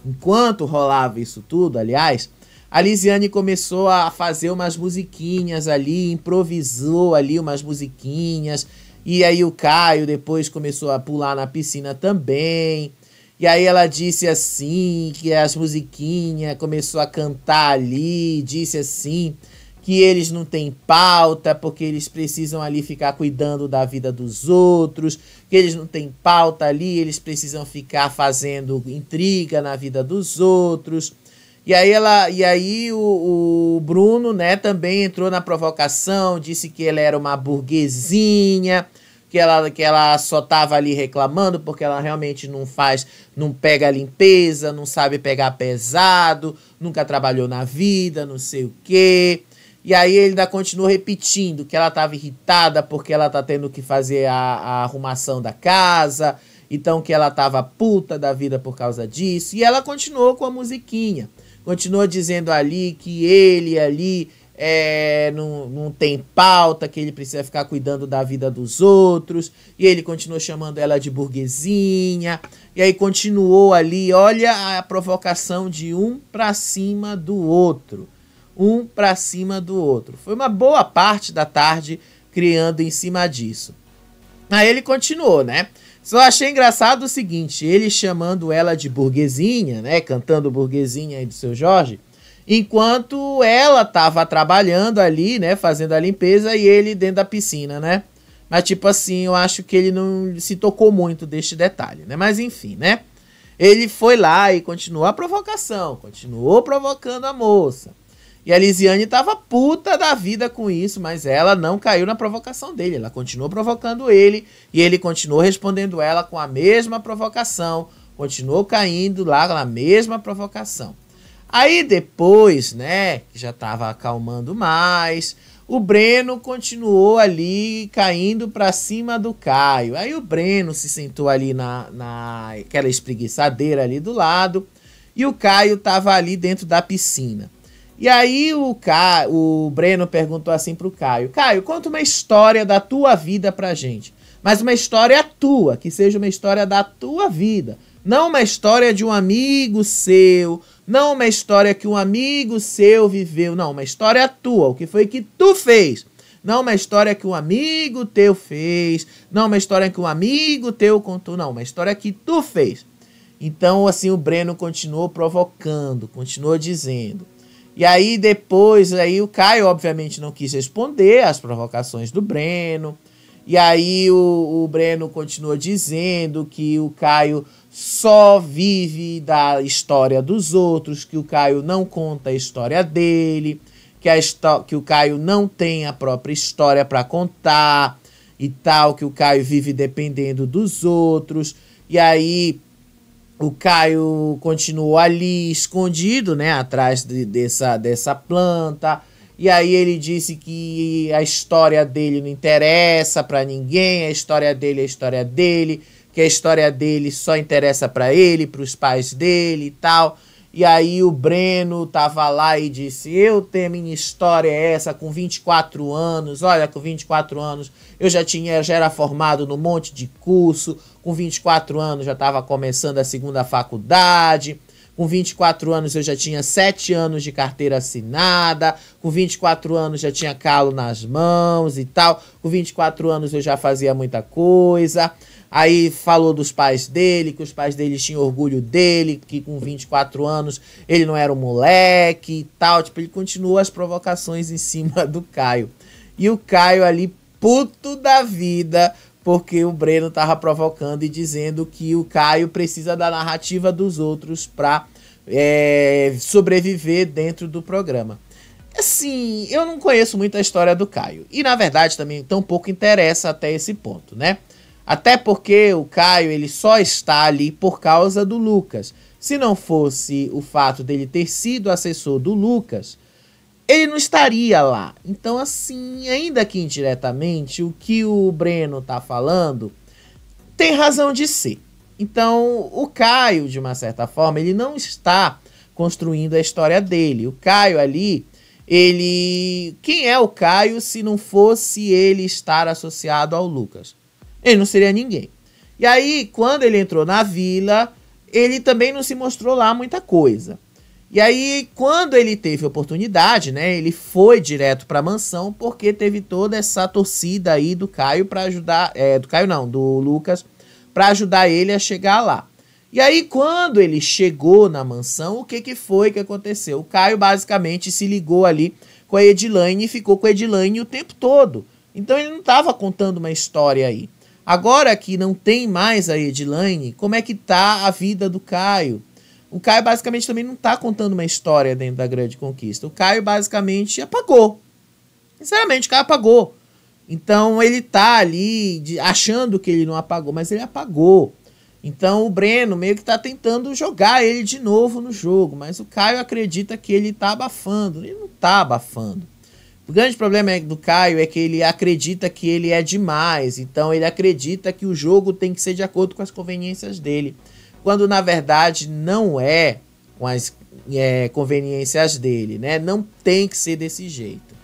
enquanto rolava isso tudo, aliás, a Lisiane começou a fazer umas musiquinhas ali, improvisou ali umas musiquinhas, e aí o Caio depois começou a pular na piscina também, e aí ela disse assim, que as musiquinhas, começou a cantar ali, disse assim, que eles não têm pauta, porque eles precisam ali ficar cuidando da vida dos outros, que eles não têm pauta ali, eles precisam ficar fazendo intriga na vida dos outros. E aí o Bruno, né, também entrou na provocação, disse que ela era uma burguesinha, que ela só tava ali reclamando porque ela realmente não pega a limpeza, não sabe pegar pesado, nunca trabalhou na vida, não sei o quê. E aí ele ainda continuou repetindo que ela estava irritada porque ela tá tendo que fazer a arrumação da casa, então que ela tava puta da vida por causa disso. E ela continuou com a musiquinha, continuou dizendo ali que ele ali não tem pauta, que ele precisa ficar cuidando da vida dos outros, e ele continuou chamando ela de burguesinha, e aí continuou ali, olha a provocação de um pra cima do outro. Um pra cima do outro. Foi uma boa parte da tarde criando em cima disso. Aí ele continuou, né? Só achei engraçado o seguinte, ele chamando ela de burguesinha, né? Cantando burguesinha aí do Seu Jorge, enquanto ela tava trabalhando ali, né? Fazendo a limpeza e ele dentro da piscina, né? Mas tipo assim, eu acho que ele não se tocou muito deste detalhe, né? Mas enfim, né? Ele foi lá e continuou a provocação, continuou provocando a moça. E a Lisiane tava puta da vida com isso, mas ela não caiu na provocação dele. Ela continuou provocando ele e ele continuou respondendo ela com a mesma provocação. Continuou caindo lá na mesma provocação. Aí depois, né, que já tava acalmando mais, o Breno continuou ali caindo pra cima do Caio. Aí o Breno se sentou ali naquela espreguiçadeira ali do lado. e o Caio tava ali dentro da piscina. E aí o Breno perguntou assim pro Caio: Caio, conta uma história da tua vida pra gente. Mas uma história tua, que seja uma história da tua vida. Não uma história de um amigo seu, não uma história que um amigo seu viveu, não, uma história tua, o que foi que tu fez. Não uma história que um amigo teu fez, não uma história que um amigo teu contou, não, uma história que tu fez. Então, assim, o Breno continuou provocando, continuou dizendo. E aí depois, aí o Caio obviamente não quis responder às provocações do Breno. E aí o Breno continuou dizendo que o Caio só vive da história dos outros, que o Caio não conta a história dele, que o Caio não tem a própria história para contar e tal, que o Caio vive dependendo dos outros. E aí o Caio continuou ali, escondido, né, atrás dessa planta. E aí ele disse que a história dele não interessa pra ninguém, a história dele é a história dele, que a história dele só interessa pra ele, pros pais dele e tal. E aí o Breno tava lá e disse: eu tenho minha história essa com 24 anos, olha, com 24 anos eu já era formado num monte de curso, com 24 anos já estava começando a segunda faculdade, com 24 anos eu já tinha 7 anos de carteira assinada, com 24 anos já tinha calo nas mãos e tal, com 24 anos eu já fazia muita coisa. Aí falou dos pais dele, que os pais dele tinham orgulho dele, que com 24 anos ele não era um moleque e tal. Tipo, ele continuou as provocações em cima do Caio. E o Caio ali, puto da vida, porque o Breno tava provocando e dizendo que o Caio precisa da narrativa dos outros pra sobreviver dentro do programa. Assim, eu não conheço muito a história do Caio. E, na verdade, também tão pouco interessa até esse ponto, né? Até porque o Caio, ele só está ali por causa do Lucas. Se não fosse o fato dele ter sido assessor do Lucas, ele não estaria lá. Então, assim, ainda que indiretamente, o que o Breno tá falando tem razão de ser. Então, o Caio, de uma certa forma, ele não está construindo a história dele. O Caio ali, quem é o Caio se não fosse ele estar associado ao Lucas? Ele não seria ninguém. E aí, quando ele entrou na vila, ele também não se mostrou lá muita coisa. E aí, quando ele teve oportunidade, né, ele foi direto para a mansão, porque teve toda essa torcida aí do Caio para ajudar, do Lucas, para ajudar ele a chegar lá. E aí, quando ele chegou na mansão, o que foi que aconteceu? O Caio basicamente se ligou ali com a Edilane e ficou com a Edilane o tempo todo. Então ele não estava contando uma história aí. Agora que não tem mais a Edilane, como é que tá a vida do Caio? O Caio basicamente também não tá contando uma história dentro da Grande Conquista. O Caio basicamente apagou. Sinceramente, o Caio apagou. Então ele tá ali achando que ele não apagou, mas ele apagou. Então o Breno meio que tá tentando jogar ele de novo no jogo, mas o Caio acredita que ele tá abafando. Ele não tá abafando. O grande problema do Caio é que ele acredita que ele é demais, então ele acredita que o jogo tem que ser de acordo com as conveniências dele, quando na verdade não é com as conveniências dele, né? Não tem que ser desse jeito.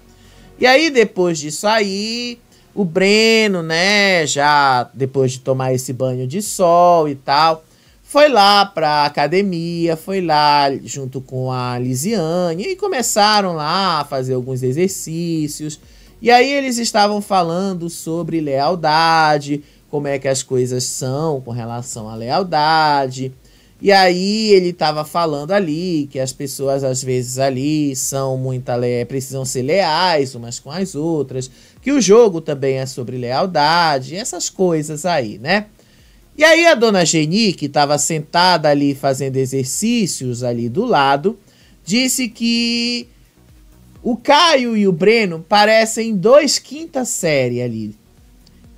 E aí depois disso aí, o Breno, né, já depois de tomar esse banho de sol e tal, foi lá pra academia, foi lá junto com a Lisiane e começaram lá a fazer alguns exercícios. E aí eles estavam falando sobre lealdade, como é que as coisas são com relação à lealdade. E aí ele estava falando ali que as pessoas às vezes ali precisam ser leais umas com as outras, que o jogo também é sobre lealdade, essas coisas aí, né? E aí a dona Geni, que estava sentada ali fazendo exercícios ali do lado, disse que o Caio e o Breno parecem 2 quinta série ali.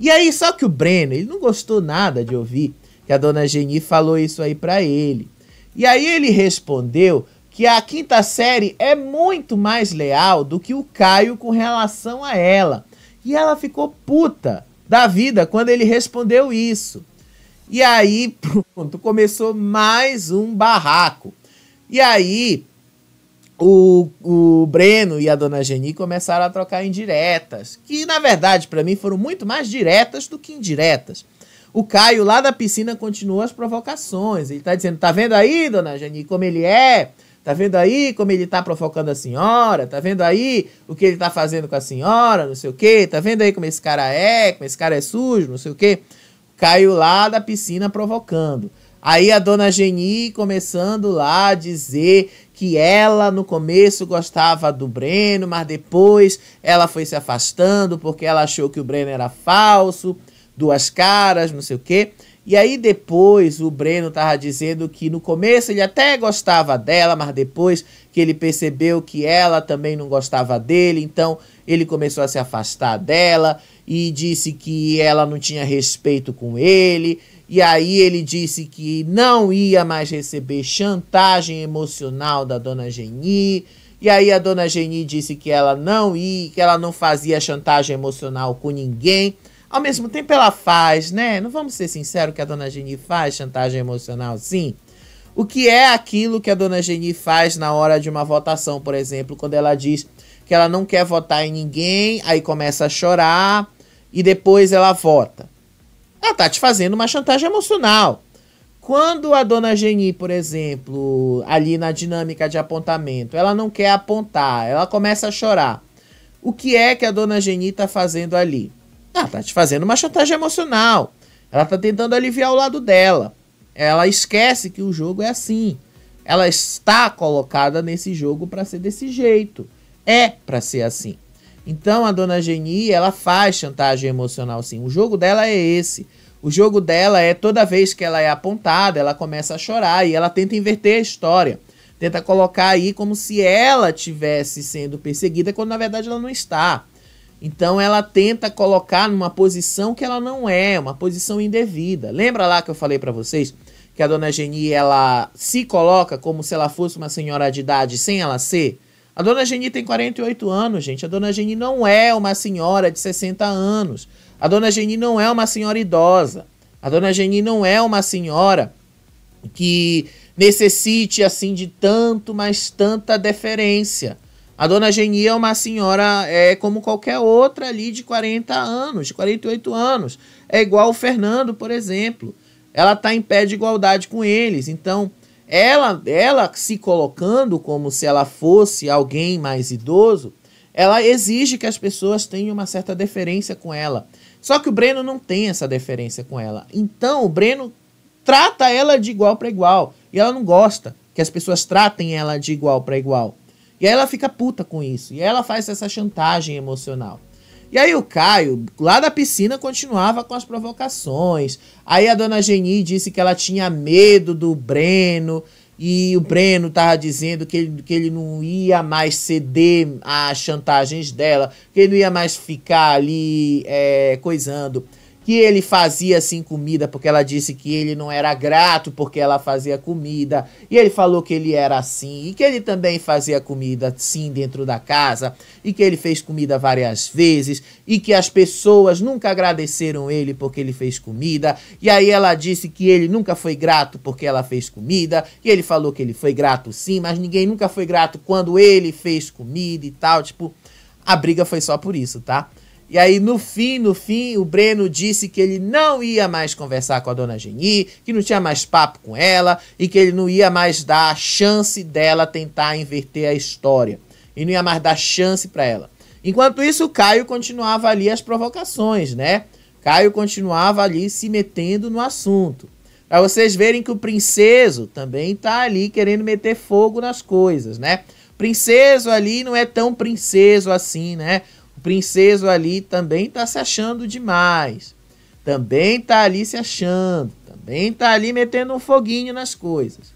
E aí, só que o Breno, ele não gostou nada de ouvir que a dona Geni falou isso aí pra ele. E aí ele respondeu que a quinta série é muito mais leal do que o Caio com relação a ela. E ela ficou puta da vida quando ele respondeu isso. E aí, pronto, começou mais um barraco. E aí o Breno e a dona Geni começaram a trocar indiretas, que na verdade para mim foram muito mais diretas do que indiretas. O Caio lá da piscina continuou as provocações. Ele tá dizendo, tá vendo aí, dona Geni, como ele é? Tá vendo aí como ele tá provocando a senhora? Tá vendo aí o que ele tá fazendo com a senhora? Não sei o quê. Tá vendo aí como esse cara é sujo, não sei o quê. Caio lá da piscina provocando. Aí a dona Geni começando lá a dizer que ela no começo gostava do Breno, mas depois ela foi se afastando porque ela achou que o Breno era falso, duas caras, não sei o quê. E aí depois o Breno tava dizendo que no começo ele até gostava dela, mas depois que ele percebeu que ela também não gostava dele, então ele começou a se afastar dela e disse que ela não tinha respeito com ele. E aí ele disse que não ia mais receber chantagem emocional da dona Geni. E aí a dona Geni disse que ela não ia, que ela não fazia chantagem emocional com ninguém. Ao mesmo tempo ela faz, né? Não vamos ser sinceros que a dona Geni faz chantagem emocional, sim? O que é aquilo que a dona Geni faz na hora de uma votação, por exemplo, quando ela diz que ela não quer votar em ninguém, aí começa a chorar e depois ela vota. Ela tá te fazendo uma chantagem emocional. Quando a dona Geni, por exemplo, ali na dinâmica de apontamento, ela não quer apontar, ela começa a chorar. O que é que a dona Geni tá fazendo ali? Ela tá te fazendo uma chantagem emocional. Ela tá tentando aliviar o lado dela. Ela esquece que o jogo é assim. Ela está colocada nesse jogo para ser desse jeito. É para ser assim. Então a dona Geni, ela faz chantagem emocional sim. O jogo dela é esse. O jogo dela é toda vez que ela é apontada, ela começa a chorar e ela tenta inverter a história. Tenta colocar aí como se ela tivesse sendo perseguida, quando na verdade ela não está. Então ela tenta colocar numa posição que ela não é, uma posição indevida. Lembra lá que eu falei para vocês que a dona Geni, ela se coloca como se ela fosse uma senhora de idade sem ela ser? A dona Geni tem 48 anos, gente. A dona Geni não é uma senhora de 60 anos. A dona Geni não é uma senhora idosa. A dona Geni não é uma senhora que necessite assim de tanto, mas tanta deferência. A dona Geni é uma senhora como qualquer outra ali de 40 anos, de 48 anos. É igual o Fernando, por exemplo. Ela está em pé de igualdade com eles. Então, ela se colocando como se ela fosse alguém mais idoso, ela exige que as pessoas tenham uma certa deferência com ela. Só que o Breno não tem essa deferência com ela. Então, o Breno trata ela de igual para igual. E ela não gosta que as pessoas tratem ela de igual para igual. E aí ela fica puta com isso. E aí ela faz essa chantagem emocional. E aí o Caio, lá da piscina, continuava com as provocações. Aí a dona Geni disse que ela tinha medo do Breno. E o Breno tava dizendo que ele não ia mais ceder às chantagens dela. Que ele não ia mais ficar ali coisando. Que ele fazia assim comida porque ela disse que ele não era grato porque ela fazia comida. E ele falou que ele era assim. E que ele também fazia comida sim dentro da casa. E que ele fez comida várias vezes. E que as pessoas nunca agradeceram ele porque ele fez comida. E aí ela disse que ele nunca foi grato porque ela fez comida. E ele falou que ele foi grato sim, mas ninguém nunca foi grato quando ele fez comida e tal. Tipo, a briga foi só por isso, tá? E aí, no fim, o Breno disse que ele não ia mais conversar com a dona Geni, que não tinha mais papo com ela e que ele não ia mais dar a chance dela tentar inverter a história. E não ia mais dar chance para ela. Enquanto isso, o Caio continuava ali as provocações, né? Caio continuava ali se metendo no assunto. Para vocês verem que o Princeso também tá ali querendo meter fogo nas coisas, né? O Princeso ali não é tão princeso assim, né? O Princeso ali também tá se achando demais. Também tá ali se achando. Também tá ali metendo um foguinho nas coisas.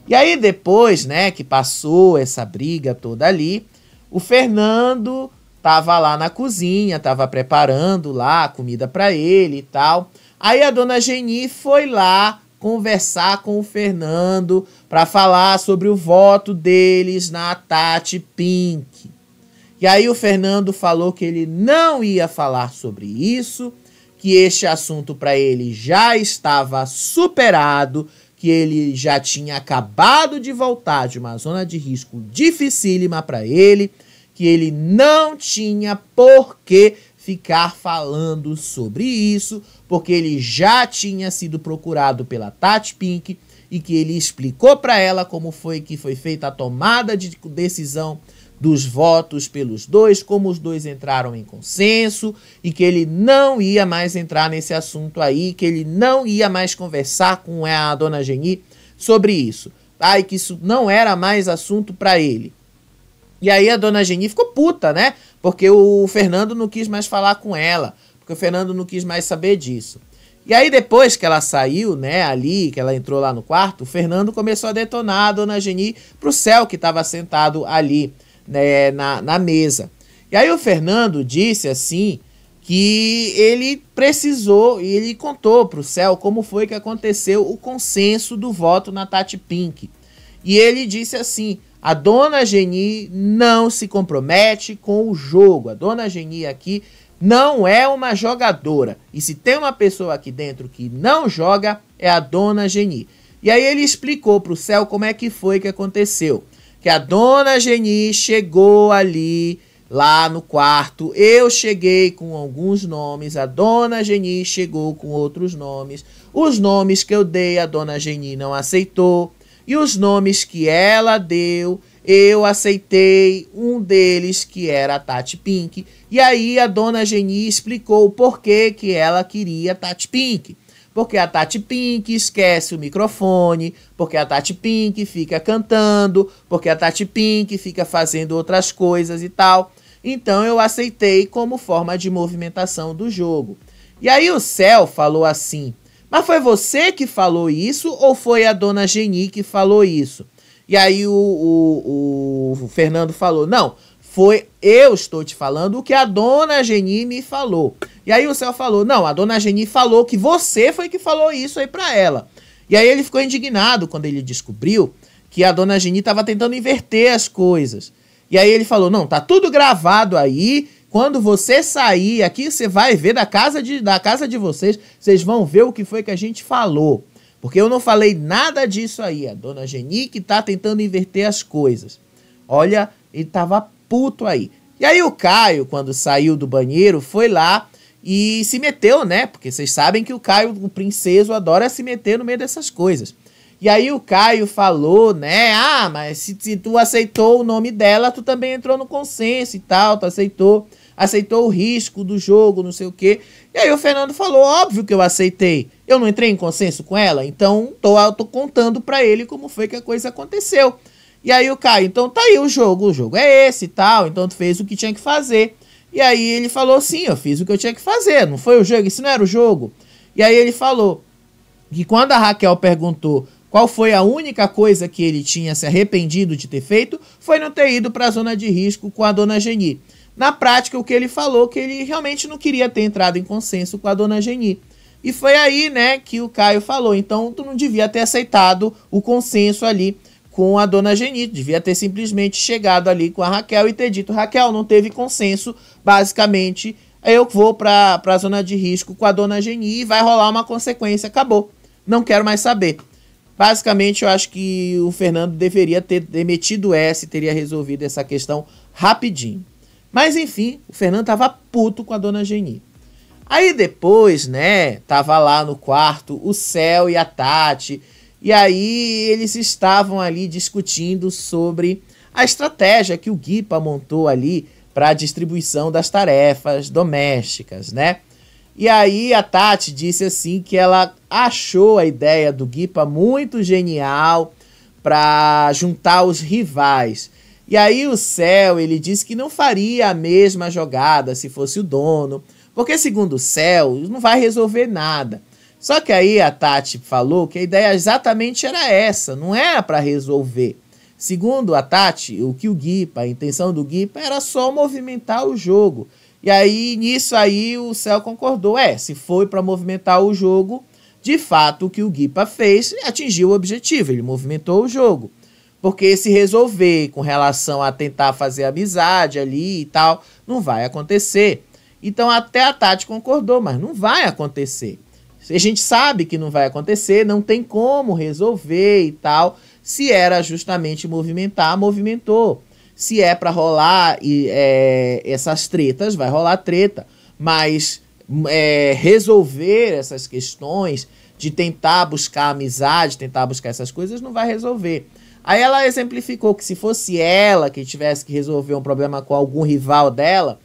E aí depois, né, que passou essa briga toda ali, o Fernando tava lá na cozinha, tava preparando lá a comida para ele e tal. Aí a dona Geni foi lá conversar com o Fernando para falar sobre o voto deles na Tati Pink. E aí o Fernando falou que ele não ia falar sobre isso, que este assunto para ele já estava superado, que ele já tinha acabado de voltar de uma zona de risco dificílima para ele, que ele não tinha por que ficar falando sobre isso, porque ele já tinha sido procurado pela Tati Pink e que ele explicou para ela como foi que foi feita a tomada de decisão dos votos pelos dois, como os dois entraram em consenso e que ele não ia mais entrar nesse assunto aí, que ele não ia mais conversar com a dona Geni sobre isso, tá? E que isso não era mais assunto para ele. E aí a dona Geni ficou puta, né? Porque o Fernando não quis mais falar com ela, porque o Fernando não quis mais saber disso. E aí depois que ela saiu, né, ali, que ela entrou lá no quarto, o Fernando começou a detonar a dona Geni pro Céu, que estava sentado ali, né, na mesa. E aí o Fernando disse assim que ele precisou, e ele contou pro Céu como foi que aconteceu o consenso do voto na Tati Pink. E ele disse assim: a dona Geni não se compromete com o jogo, a dona Geni aqui não é uma jogadora, e se tem uma pessoa aqui dentro que não joga, é a dona Geni. E aí ele explicou pro Céu como é que foi que aconteceu. Que a dona Geni chegou ali, lá no quarto, eu cheguei com alguns nomes, a dona Geni chegou com outros nomes, os nomes que eu dei a dona Geni não aceitou, e os nomes que ela deu, eu aceitei um deles, que era a Tati Pink, e aí a dona Geni explicou o porquê que ela queria a Tati Pink. Porque a Tati Pink esquece o microfone, porque a Tati Pink fica cantando, porque a Tati Pink fica fazendo outras coisas e tal. Então eu aceitei como forma de movimentação do jogo. E aí o Céu falou assim: mas foi você que falou isso ou foi a dona Geni que falou isso? E aí o Fernando falou: não, eu estou te falando o que a dona Geni me falou. E aí o Céu falou: não, a dona Geni falou que você foi que falou isso aí pra ela. E aí ele ficou indignado quando ele descobriu que a dona Geni estava tentando inverter as coisas. E aí ele falou: não, tá tudo gravado aí, quando você sair aqui, você vai ver da casa de vocês, vocês vão ver o que foi que a gente falou. Porque eu não falei nada disso aí, a dona Geni que tá tentando inverter as coisas. Olha, ele tava puto aí. E aí o Caio, quando saiu do banheiro, foi lá e se meteu, né? Porque vocês sabem que o Caio, o princeso, adora se meter no meio dessas coisas. E aí o Caio falou, né? Ah, mas se tu aceitou o nome dela, tu também entrou no consenso e tal, tu aceitou o risco do jogo, não sei o quê. E aí o Fernando falou: óbvio que eu aceitei. Eu não entrei em consenso com ela, então tô contando pra ele como foi que a coisa aconteceu. E aí o Caio: então tá aí o jogo é esse e tal, então tu fez o que tinha que fazer. E aí ele falou: sim, eu fiz o que eu tinha que fazer, não foi o jogo, isso não era o jogo. E aí ele falou que quando a Raquel perguntou qual foi a única coisa que ele tinha se arrependido de ter feito, foi não ter ido para a zona de risco com a dona Geni. Na prática, o que ele falou, que ele realmente não queria ter entrado em consenso com a dona Geni. E foi aí, né, que o Caio falou: então tu não devia ter aceitado o consenso ali com a dona Geni, devia ter simplesmente chegado ali com a Raquel e ter dito: Raquel, não teve consenso, basicamente eu vou para a zona de risco com a dona Geni e vai rolar uma consequência, acabou, não quero mais saber. Basicamente, eu acho que o Fernando deveria ter demitido essa e teria resolvido essa questão rapidinho. Mas enfim, o Fernando tava puto com a dona Geni. Aí depois, né, tava lá no quarto o Céu e a Tati, e aí eles estavam ali discutindo sobre a estratégia que o Guipa montou ali para a distribuição das tarefas domésticas, né? E aí a Tati disse assim que ela achou a ideia do Guipa muito genial para juntar os rivais. E aí o Céu, ele disse que não faria a mesma jogada se fosse o dono, porque segundo o Céu, não vai resolver nada. Só que aí a Tati falou que a ideia exatamente era essa, não era para resolver. Segundo a Tati, a intenção do Guipa era só movimentar o jogo. E aí, nisso aí, o Céu concordou. Se foi para movimentar o jogo, de fato, o que o Guipa fez atingiu o objetivo, ele movimentou o jogo. Porque se resolver com relação a tentar fazer amizade ali e tal, não vai acontecer. Então até a Tati concordou, mas não vai acontecer. A gente sabe que não vai acontecer, não tem como resolver e tal. Se era justamente movimentar, movimentou. Se é para rolar essas tretas, vai rolar treta. Mas resolver essas questões de tentar buscar amizade, tentar buscar essas coisas, não vai resolver. Aí ela exemplificou que se fosse ela que tivesse que resolver um problema com algum rival dela,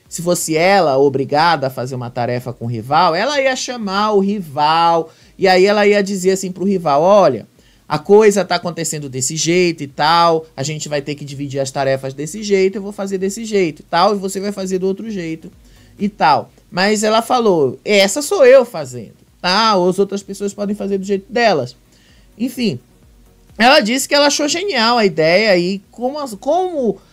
se fosse ela obrigada a fazer uma tarefa com o rival, ela ia chamar o rival, e aí ela ia dizer assim pro rival, olha, a coisa tá acontecendo desse jeito e tal, a gente vai ter que dividir as tarefas desse jeito, eu vou fazer desse jeito e tal, e você vai fazer do outro jeito e tal. Mas ela falou, essa sou eu fazendo, tá? Ou as outras pessoas podem fazer do jeito delas. Enfim, ela disse que ela achou genial a ideia e como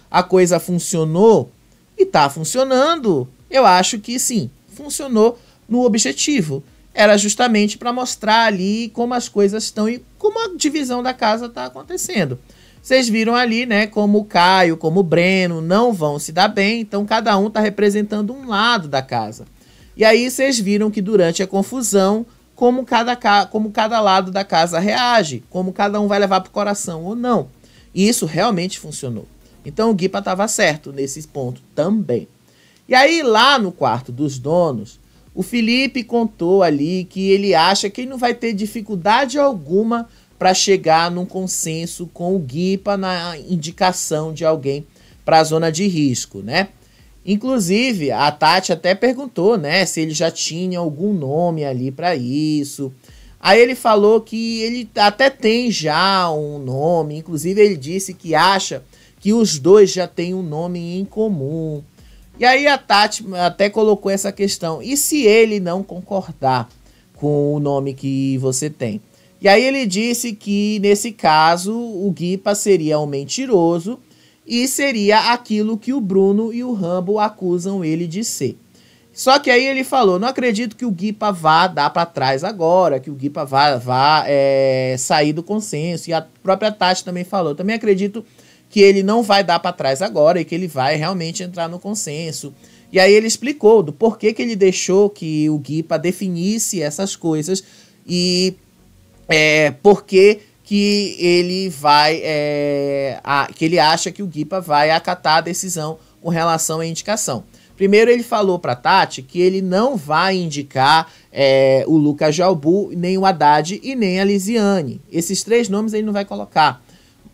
a coisa funcionou, e tá funcionando, eu acho que sim, funcionou no objetivo. Era justamente para mostrar ali como as coisas estão e como a divisão da casa está acontecendo. Vocês viram ali, né, como o Caio, como o Breno não vão se dar bem, então cada um está representando um lado da casa. E aí vocês viram que durante a confusão, como cada lado da casa reage, como cada um vai levar pro coração ou não. E isso realmente funcionou. Então o Guipa estava certo nesse ponto também. E aí lá no quarto dos donos, o Felipe contou ali que ele acha que ele não vai ter dificuldade alguma para chegar num consenso com o Guipa na indicação de alguém para a zona de risco, né? Inclusive, a Tati até perguntou, né, se ele já tinha algum nome ali para isso. Aí ele falou que ele até tem já um nome, inclusive ele disse que acha que os dois já têm um nome em comum. E aí a Tati até colocou essa questão, e se ele não concordar com o nome que você tem? E aí ele disse que, nesse caso, o Guipa seria um mentiroso e seria aquilo que o Bruno e o Rambo acusam ele de ser. Só que aí ele falou, não acredito que o Guipa vá dar para trás agora, que o Guipa vá sair do consenso. E a própria Tati também falou, também acredito que ele não vai dar para trás agora e que ele vai realmente entrar no consenso. E aí ele explicou do porquê que ele deixou que o Guipa definisse essas coisas e porquê que ele vai que ele acha que o Guipa vai acatar a decisão com relação à indicação. Primeiro ele falou para Tati que ele não vai indicar o Lucas Jalbu, nem o Haddad e nem a Lisiane. Esses 3 nomes ele não vai colocar.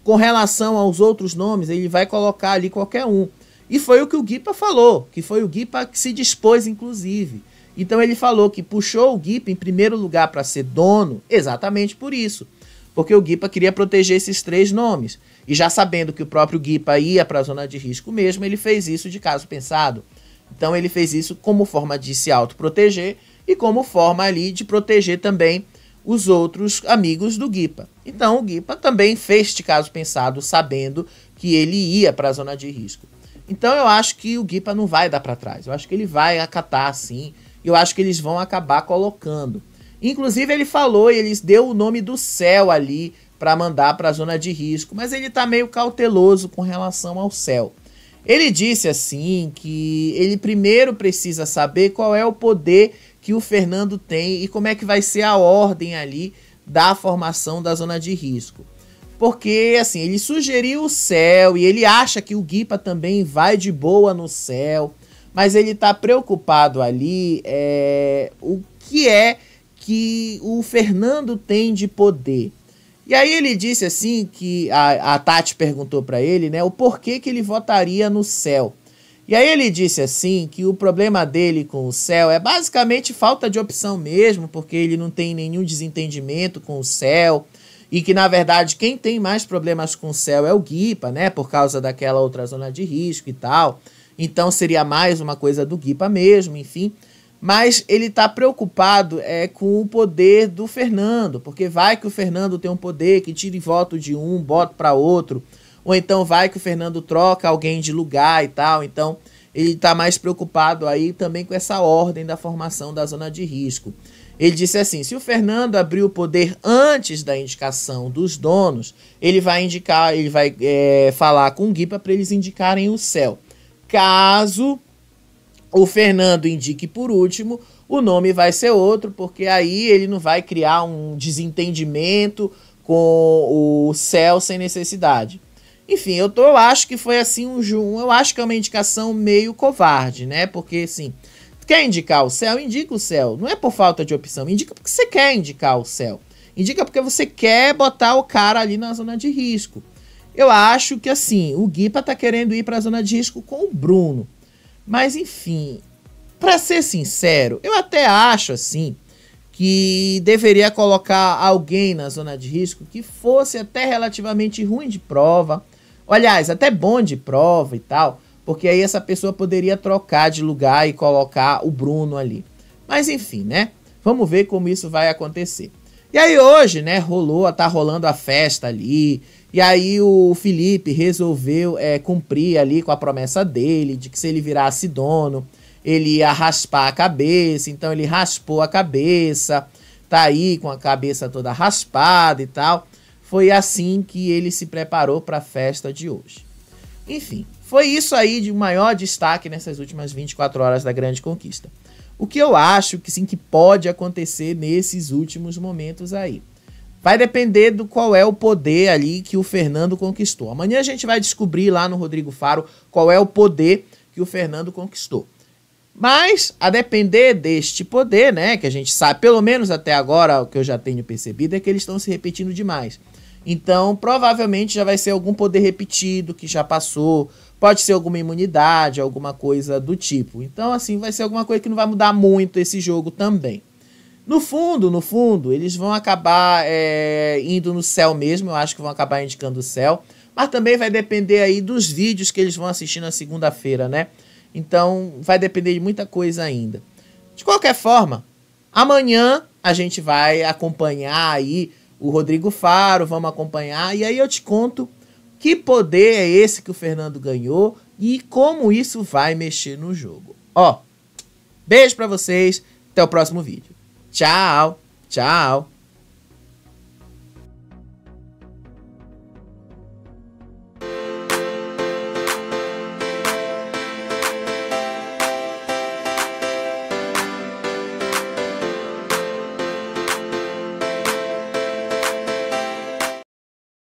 Com relação aos outros nomes, ele vai colocar ali qualquer um. E foi o que o Guipa falou, que foi o Guipa que se dispôs, inclusive. Então ele falou que puxou o Guipa em primeiro lugar para ser dono, exatamente por isso. Porque o Guipa queria proteger esses 3 nomes. E já sabendo que o próprio Guipa ia para a zona de risco mesmo, ele fez isso de caso pensado. Então ele fez isso como forma de se autoproteger e como forma ali de proteger também os outros amigos do Guipa. Então o Guipa também fez de caso pensado, sabendo que ele ia para a zona de risco. Então eu acho que o Guipa não vai dar para trás. Eu acho que ele vai acatar sim. Eu acho que eles vão acabar colocando. Inclusive ele falou, eles deu o nome do Céu ali para mandar para a zona de risco, mas ele tá meio cauteloso com relação ao Céu. Ele disse assim que ele primeiro precisa saber qual é o poder que o Fernando tem e como é que vai ser a ordem ali da formação da zona de risco. Porque, assim, ele sugeriu o Céu e ele acha que o Guipa também vai de boa no Céu, mas ele tá preocupado ali o que é que o Fernando tem de poder. E aí ele disse assim que a Tati perguntou para ele, né, o porquê que ele votaria no Céu. E aí ele disse assim que o problema dele com o Céu é basicamente falta de opção mesmo, porque ele não tem nenhum desentendimento com o Céu, e que na verdade quem tem mais problemas com o Céu é o Guipa, né, por causa daquela outra zona de risco e tal. Então seria mais uma coisa do Guipa mesmo, enfim. Mas ele tá preocupado com o poder do Fernando, porque vai que o Fernando tem um poder que tire voto de um, bota para outro, ou então vai que o Fernando troca alguém de lugar e tal. Então ele tá mais preocupado aí também com essa ordem da formação da zona de risco. Ele disse assim, se o Fernando abrir o poder antes da indicação dos donos, ele vai falar com o Guipa para eles indicarem o Céu. Caso o Fernando indique por último, o nome vai ser outro, porque aí ele não vai criar um desentendimento com o Cell sem necessidade. Enfim, eu acho que foi assim eu acho que é uma indicação meio covarde, né? Porque assim, quer indicar o Cell? Indica o Cell. Não é por falta de opção, indica porque você quer indicar o Cell. Indica porque você quer botar o cara ali na zona de risco. Eu acho que assim, o Guipa tá querendo ir pra zona de risco com o Bruno. Mas enfim, pra ser sincero, eu até acho assim que deveria colocar alguém na zona de risco que fosse até relativamente ruim de prova. Aliás, até bom de prova e tal, porque aí essa pessoa poderia trocar de lugar e colocar o Bruno ali. Mas enfim, né? Vamos ver como isso vai acontecer. E aí hoje, né, tá rolando a festa ali, e aí o Felipe resolveu cumprir ali com a promessa dele, de que se ele virasse dono, ele ia raspar a cabeça, então ele raspou a cabeça, tá aí com a cabeça toda raspada e tal. Foi assim que ele se preparou para a festa de hoje. Enfim, foi isso aí de maior destaque nessas últimas 24 horas da Grande Conquista. O que eu acho que sim que pode acontecer nesses últimos momentos aí. Vai depender do qual é o poder ali que o Fernando conquistou. Amanhã a gente vai descobrir lá no Rodrigo Faro qual é o poder que o Fernando conquistou. Mas, a depender deste poder, né, que a gente sabe, pelo menos até agora, o que eu já tenho percebido é que eles estão se repetindo demais. Então, provavelmente já vai ser algum poder repetido que já passou, pode ser alguma imunidade, alguma coisa do tipo. Então, assim, vai ser alguma coisa que não vai mudar muito esse jogo também. No fundo, eles vão acabar indo no Cell mesmo, eu acho que vão acabar indicando o Cell, mas também vai depender aí dos vídeos que eles vão assistir na segunda-feira, né? Então, vai depender de muita coisa ainda. De qualquer forma, amanhã a gente vai acompanhar aí o Rodrigo Faro, vamos acompanhar, e aí eu te conto que poder é esse que o Fernando ganhou e como isso vai mexer no jogo. Ó, beijo pra vocês, até o próximo vídeo. Tchau, tchau.